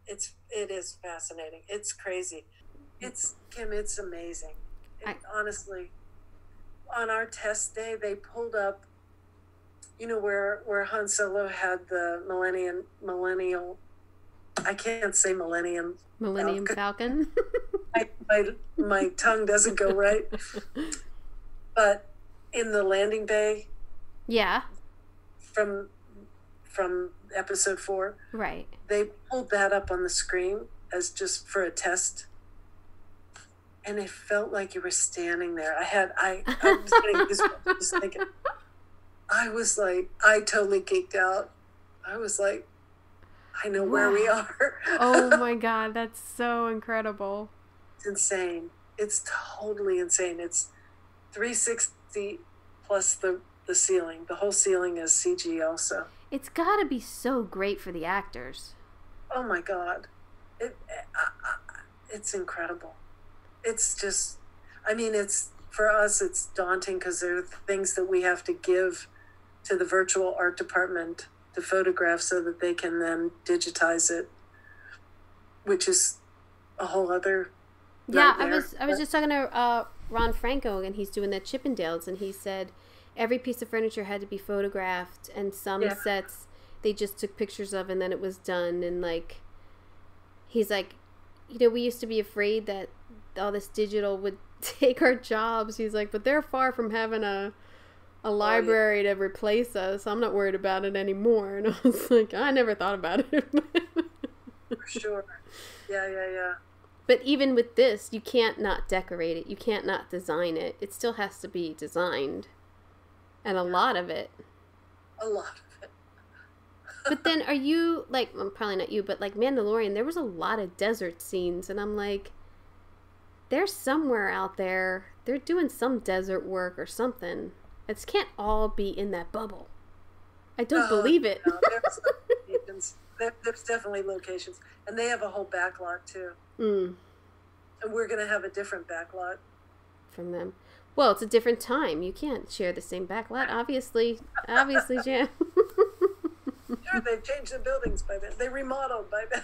It is fascinating. It's crazy. Kim, it's amazing. Honestly, on our test day, they pulled up, where Han Solo had the millennial, I can't say Millennium Falcon. my tongue doesn't go right. But in the landing bay. Yeah. From episode 4. Right. They pulled that up on the screen as just for a test. And it felt like you were standing there. I was getting goosebumps just thinking. I was like, I totally geeked out. I was like, I know where we are. Oh my God, that's so incredible. It's insane. It's totally insane. It's 360 plus the ceiling. The whole ceiling is CG also. It's got to be so great for the actors. Oh my God. It's incredible. It's just, for us, it's daunting because there are things that we have to give to the virtual art department to photograph so that they can then digitize it, which is a whole other nightmare. I was just talking to Ron Franco, and he's doing that Chippendales, and he said every piece of furniture had to be photographed, and some sets they just took pictures of and then it was done. And like, he's like, we used to be afraid that all this digital would take our jobs. He's like, but they're far from having a library to replace us. I'm not worried about it anymore. And I was like, I never thought about it. For sure. Yeah. But even with this, you can't not decorate it. You can't not design it. It still has to be designed. And a lot of it. A lot of it. But then are you, like, well, probably not you, but like Mandalorian, there was a lot of desert scenes. And I'm like, they're somewhere out there. They're doing some desert work or something. It can't all be in that bubble. I don't believe it. No, there's definitely locations. And they have a whole backlot, too. Mm. And we're going to have a different backlot. From them. Well, it's a different time. You can't share the same backlot. Obviously, Jan. Sure, they've changed the buildings by then. They remodeled by then.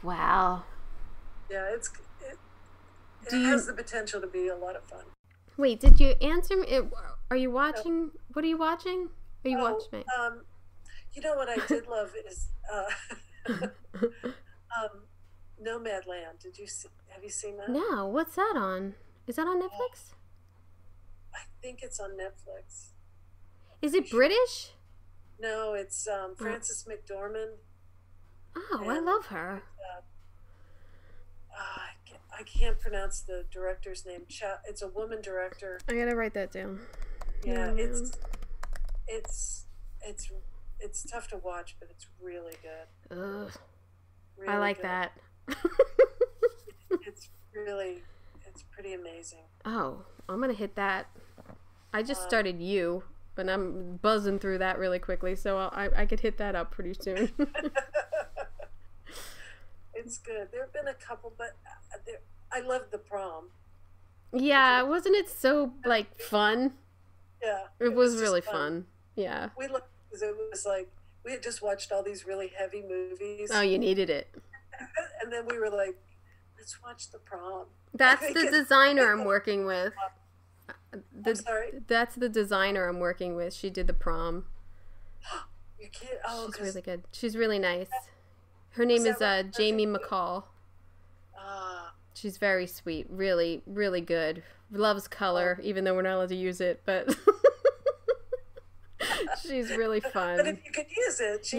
Wow. Yeah, it has the potential to be a lot of fun. Wait, did you answer me? Are you watching? No. What are you watching? Are you watching me? Nomadland. Have you seen that? No, what's that on? Is that on Netflix? I think it's on Netflix. Is it British? No, it's Frances McDormand. Oh, I love her. I can't pronounce the director's name. It's a woman director. I gotta write that down. Yeah, it's tough to watch, but it's really good. Ugh. Really I like good. that. It's pretty amazing. Oh, I'm gonna hit that. I just started You, but I'm buzzing through that really quickly, so I could hit that up pretty soon. It's good. There have been a couple, but I love The Prom. Yeah, wasn't it so like fun? Yeah, It was really fun. Yeah. We looked because it was like we had just watched all these really heavy movies. Oh, you needed it. And then we were like, let's watch The Prom. That's the designer I'm working with. I'm sorry? That's the designer I'm working with. She did The Prom. You can't. Oh, she's really good. She's really nice. Her name is Jamie McCall. She's very sweet. Really, really good. Loves color, even though we're not allowed to use it, but she's really fun. But if you could use it,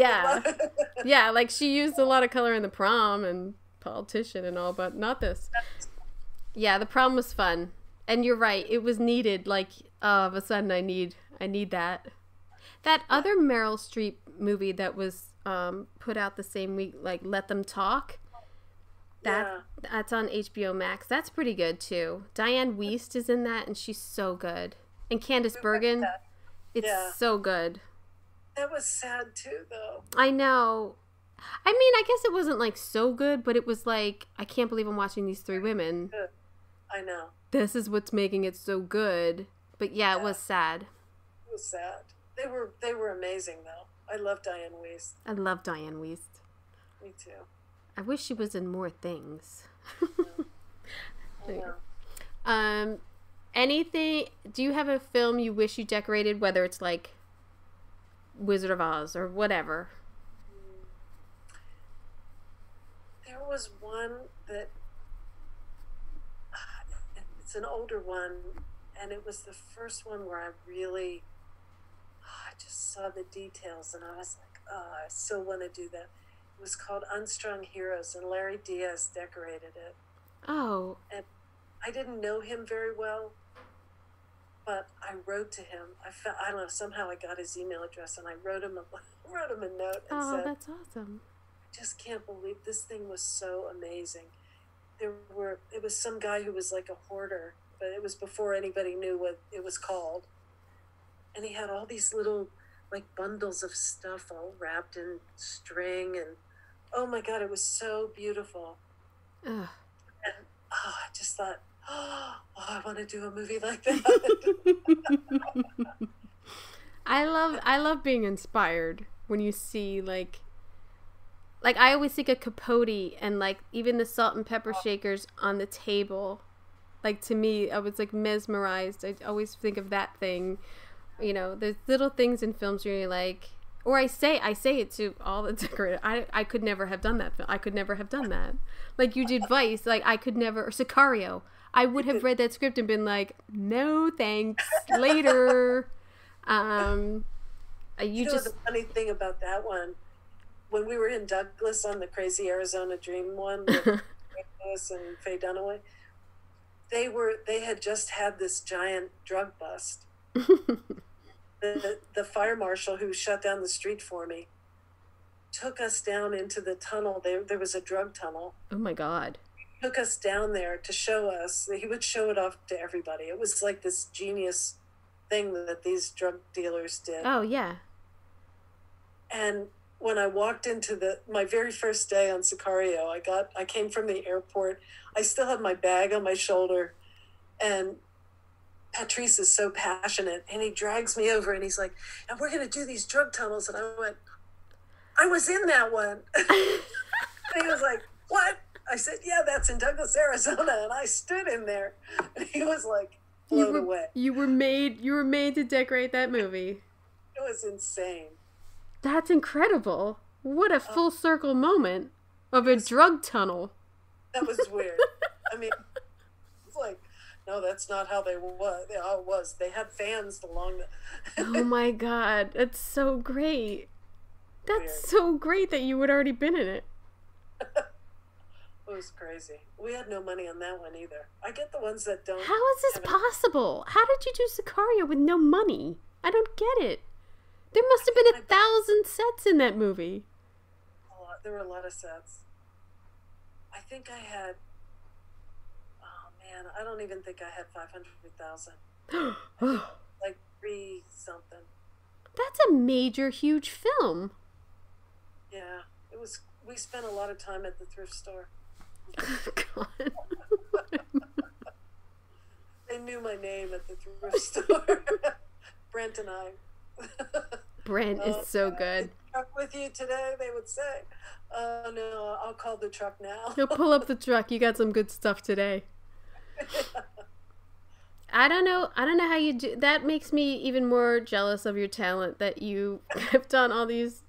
yeah, like she used a lot of color in The Prom and Politician and all, but not this. Yeah, The Prom was fun, and you're right. It was needed. Like all of a sudden, I need that. That other Meryl Streep movie that was put out the same week, like Let Them Talk. That's on HBO Max. That's pretty good too. Diane Wiest is in that, and she's so good. And Candice Bergen, it's so good. That was sad too, though. I know. I mean, I guess it wasn't like so good, but it was like, I can't believe I'm watching these three women. I know. This is what's making it so good. But yeah, it was sad. It was sad. They were amazing though. I love Diane Wiest. I love Diane Wiest. Me too. I wish she was in more things. I know. Anything, do you have a film you wish you decorated, whether it's like Wizard of Oz or whatever? There was one that it's an older one, and it was the first one where I really I just saw the details, and I was like, I still want to do that. It was called Unstrung Heroes, and Larry Diaz decorated it. Oh. And I didn't know him very well, but I wrote to him. I don't know, somehow I got his email address, and I wrote him a note and said, that's awesome. I just can't believe this thing was so amazing. It was some guy who was like a hoarder, but it was before anybody knew what it was called. And he had all these little like bundles of stuff all wrapped in string, and oh my God, it was so beautiful. Ugh. And I just thought, I want to do a movie like that. I love being inspired when you see like I always think of Capote and like even the salt and pepper shakers on the table. Like to me, I was like mesmerized. I always think of that thing. You know, there's little things in films where you're like, or I say it to all the decorators. I could never have done that. I could never have done that. Like you did Vice, like I could never, or Sicario. I would have read that script and been like, no thanks, later. The funny thing about that one, when we were in Douglas on the Crazy Arizona Dream one with Douglas and Faye Dunaway, they had just had this giant drug bust. The fire marshal who shut down the street for me took us down into the tunnel. There was a drug tunnel. Oh my God. He took us down there to show us. He would show it off to everybody. It was like this genius thing that these drug dealers did. Oh yeah. And when I walked into my very first day on Sicario, I came from the airport. I still had my bag on my shoulder, and Patrice is so passionate, and he drags me over and he's like, and we're going to do these drug tunnels. And I went, I was in that one. And he was like, what? I said, yeah, that's in Douglas, Arizona. And I stood in there, and he was like blown away. You were made to decorate that movie. It was insane. That's incredible. What a full circle moment of a drug tunnel. That was weird. I mean, it's like, no, that's not how they was. How it was. They had fans along the. Oh my God, that's so great. That's Weird. so great that you had already been in it. It was crazy. We had no money on that one either. I get the ones that don't. How is this have possible? How did you do Sicario with no money? I don't get it. There must have been 1,000 sets in that movie. There were a lot of sets. I think I had. Oh man, I don't even think I had 500,000. Like 3 something. That's a major, huge film. Yeah, it was. We spent a lot of time at the thrift store. God. They knew my name at the thrift store. Brent and I. Brent is so good. Is the truck with you today? They would say. Oh no, I'll call the truck now. He'll pull up the truck. You got some good stuff today. I don't know how you do. That makes me even more jealous of your talent that you have done all these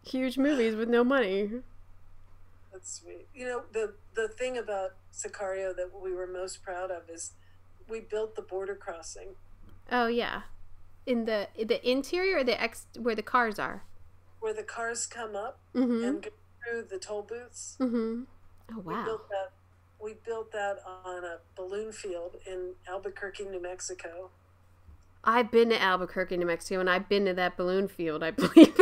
huge movies with no money. That's sweet. You know, the thing about Sicario that we were most proud of is we built the border crossing. Oh yeah, in the interior or where the cars are. Where the cars come up Mm-hmm. and go through the toll booths. Mm-hmm. Oh wow. We built that on a balloon field in Albuquerque, New Mexico. I've been to Albuquerque, New Mexico, and I've been to that balloon field, I believe.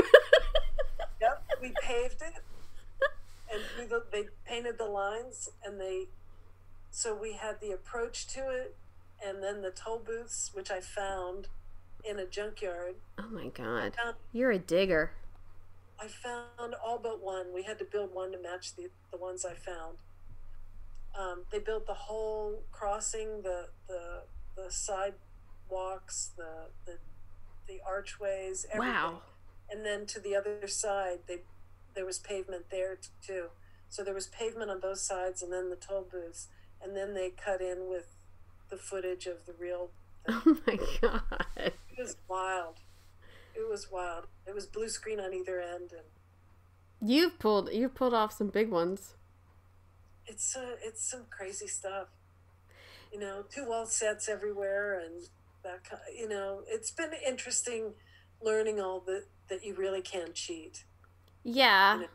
Yep, we paved it, and they painted the lines, and so we had the approach to it, and then the toll booths, which I found in a junkyard. Oh my God, you're a digger. I found all but one. We had to build one to match the ones I found. They built the whole crossing, the sidewalks, the archways, everything. Wow. And then to the other side, there was pavement there too. So there was pavement on both sides, and then the toll booths, and then they cut in with the footage of the real thing. Oh my God. It was wild. It was wild. It was blue screen on either end, and You've pulled off some big ones. it's some crazy stuff. You know, 2-wall sets everywhere, and that kind. You know, it's been interesting learning all that you really can cheat. Yeah. You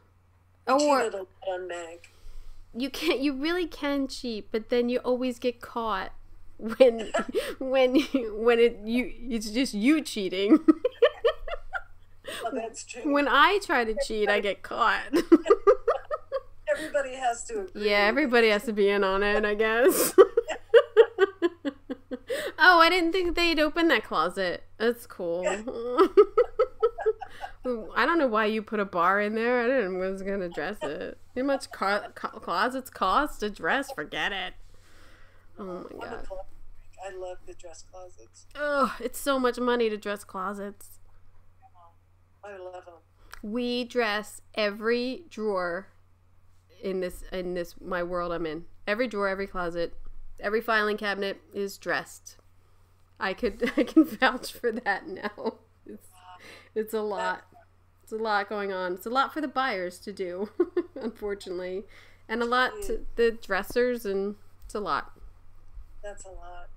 know, Or cheated a lot on Mank. you really can cheat, but then you always get caught when it's just you cheating. Oh, that's true. When I try to cheat, I get caught. Everybody has to agree. Yeah, everybody has to be in on it, I guess. Oh, I didn't think they'd open that closet. That's cool. I don't know why you put a bar in there. I didn't was going to dress it. How much closets cost to dress? Forget it. Oh my I'm a God. closet freak. I love the dress closets. Ugh, it's so much money to dress closets. I love them. We dress every drawer in this my world I'm in. Every drawer, every closet, every filing cabinet is dressed. I can vouch for that now. It's a lot. It's a lot going on. It's a lot for the buyers to do, unfortunately, and a lot to the dressers, and it's a lot. That's a lot.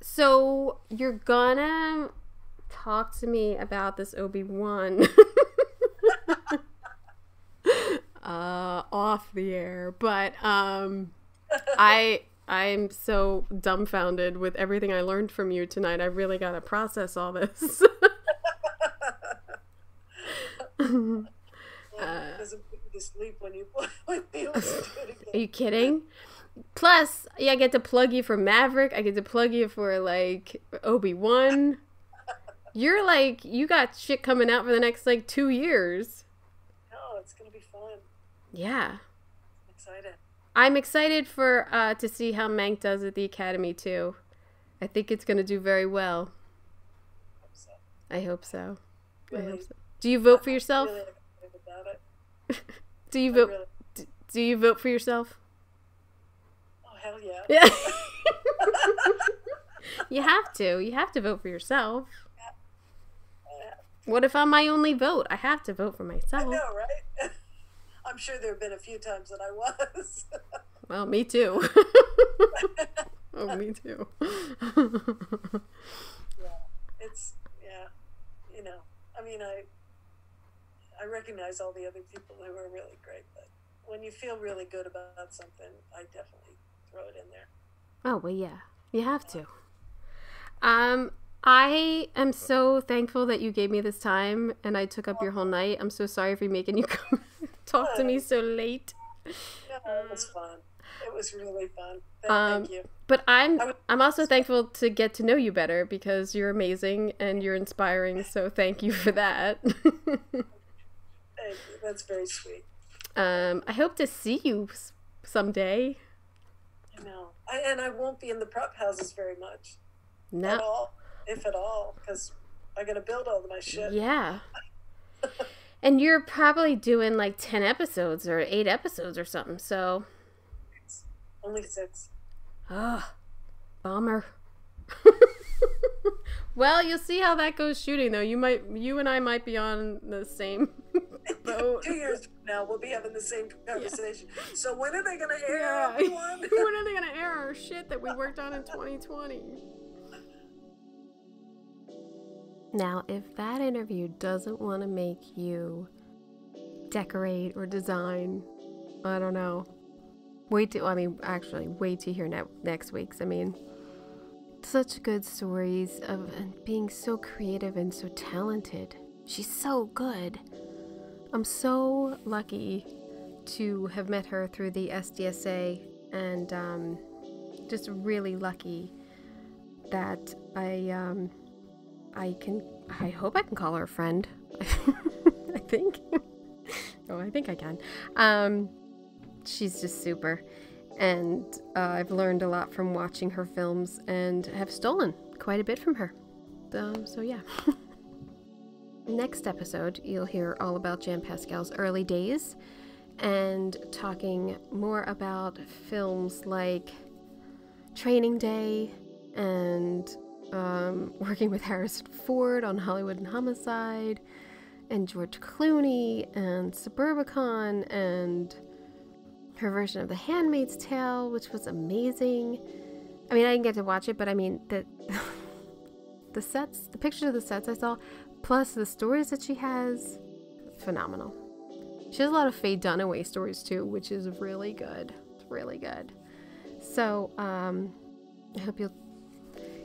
So you're gonna talk to me about this Obi-Wan off the air, but I'm so dumbfounded with everything I learned from you tonight. I really gotta process all this. It doesn't put you to sleep when you listen to it again. Are you kidding? Plus, yeah, I get to plug you for Maverick. I get to plug you for like Obi-Wan. You're like, you got shit coming out for the next like 2 years. No, it's gonna be fun. Yeah. I'm excited. I'm excited for to see how Mank does at the Academy too. I think it's gonna do very well. I hope so. Really, I hope so. Do you vote for yourself? Really excited about it. Do you I vote? really- Do you vote for yourself? Oh hell yeah! Yeah. You have to. You have to vote for yourself. What if I'm my only vote? I have to vote for I myself. know, right? I'm sure there have been a few times that I was. Well, me too. Oh, me too. I mean, I recognize all the other people who are really great, but when you feel really good about something, I definitely throw it in there. Oh, well, yeah, you have to. I am so thankful that you gave me this time and I took up your whole night. I'm so sorry for making you come talk to me so late. No, it was fun. It was really fun. Thank you. But I'm also thankful to get to know you better because you're amazing and you're inspiring. So thank you for that. Thank you. That's very sweet. I hope to see you someday. I know. And I won't be in the prep houses very much. No. At all, if at all, because I got to build all of my shit. Yeah. And you're probably doing like 10 episodes or 8 episodes or something, so. Only 6. Oh, bummer. Well, you'll see how that goes shooting, though. You and I might be on the same boat. 2 years from now, we'll be having the same conversation. Yeah. So when are they going to air? Yeah. When are they going to air our shit that we worked on in 2020? Now, if that interview doesn't want to make you decorate or design, I don't know. Wait to hear next week's. I mean, such good stories of being so creative and so talented. She's so good. I'm so lucky to have met her through the SDSA and just really lucky that I hope I can call her a friend. I think. Oh, I think I can. She's just super. And I've learned a lot from watching her films and have stolen quite a bit from her. So yeah. Next episode, you'll hear all about Jan Pascale's early days and talking more about films like Training Day and working with Harrison Ford on Hollywood and Homicide and George Clooney and Suburbicon and her version of The Handmaid's Tale, which was amazing. I mean, I didn't get to watch it, but I mean, the pictures of the sets I saw, plus the stories that she has, phenomenal. She has a lot of Faye Dunaway stories too, which is really good. It's really good. So, I hope you'll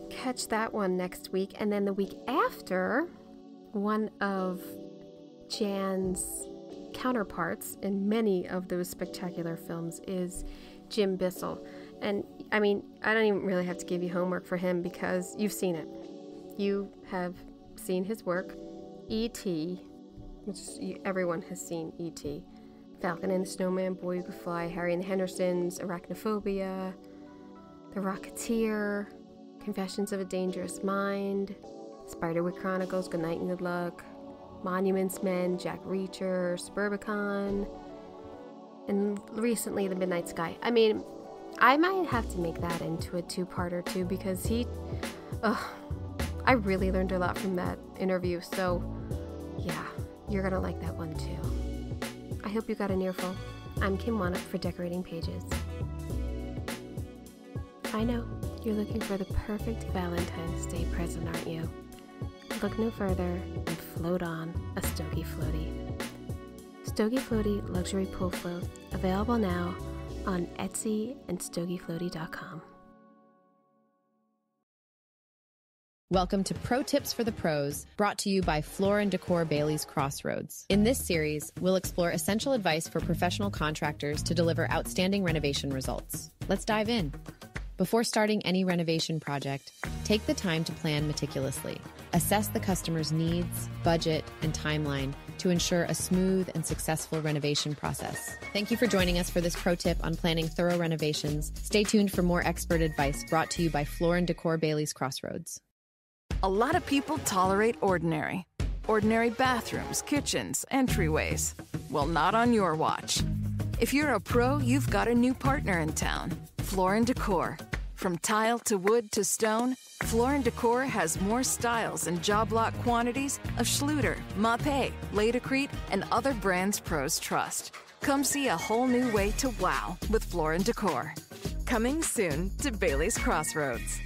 catch that one next week. And then the week after, one of Jan's counterparts in many of those spectacular films is Jim Bissell. And I mean, I don't even really have to give you homework for him because you've seen it. You have seen his work. E.T., which everyone has seen E.T., Falcon and the Snowman, Boy Who Could Fly, Harry and the Hendersons, Arachnophobia, The Rocketeer, Confessions of a Dangerous Mind, Spiderwick Chronicles, Good Night and Good Luck, Monuments Men, Jack Reacher, Suburbicon, and recently The Midnight Sky. I mean, I might have to make that into a 2-parter too because I really learned a lot from that interview. So yeah, you're gonna like that one too. I hope you got an earful. I'm Kim Wanup for Decorating Pages. I know, you're looking for the perfect Valentine's Day present, aren't you? Look no further and float on a Stogie Floaty. Stogie Floaty Luxury Pool Float, available now on Etsy and stogiefloaty.com. Welcome to Pro Tips for the Pros, brought to you by Floor & Decor Bailey's Crossroads. In this series, we'll explore essential advice for professional contractors to deliver outstanding renovation results. Let's dive in. Before starting any renovation project, take the time to plan meticulously. Assess the customer's needs, budget, and timeline to ensure a smooth and successful renovation process. Thank you for joining us for this pro tip on planning thorough renovations. Stay tuned for more expert advice brought to you by Floor & Decor Bailey's Crossroads. A lot of people tolerate ordinary. Ordinary bathrooms, kitchens, entryways. Well, not on your watch. If you're a pro, you've got a new partner in town. Floor & Decor. From tile to wood to stone, Floor & Decor has more styles and job lot quantities of Schluter, Mapei, Laticrete, and other brands pros trust. Come see a whole new way to wow with Floor & Decor. Coming soon to Bailey's Crossroads.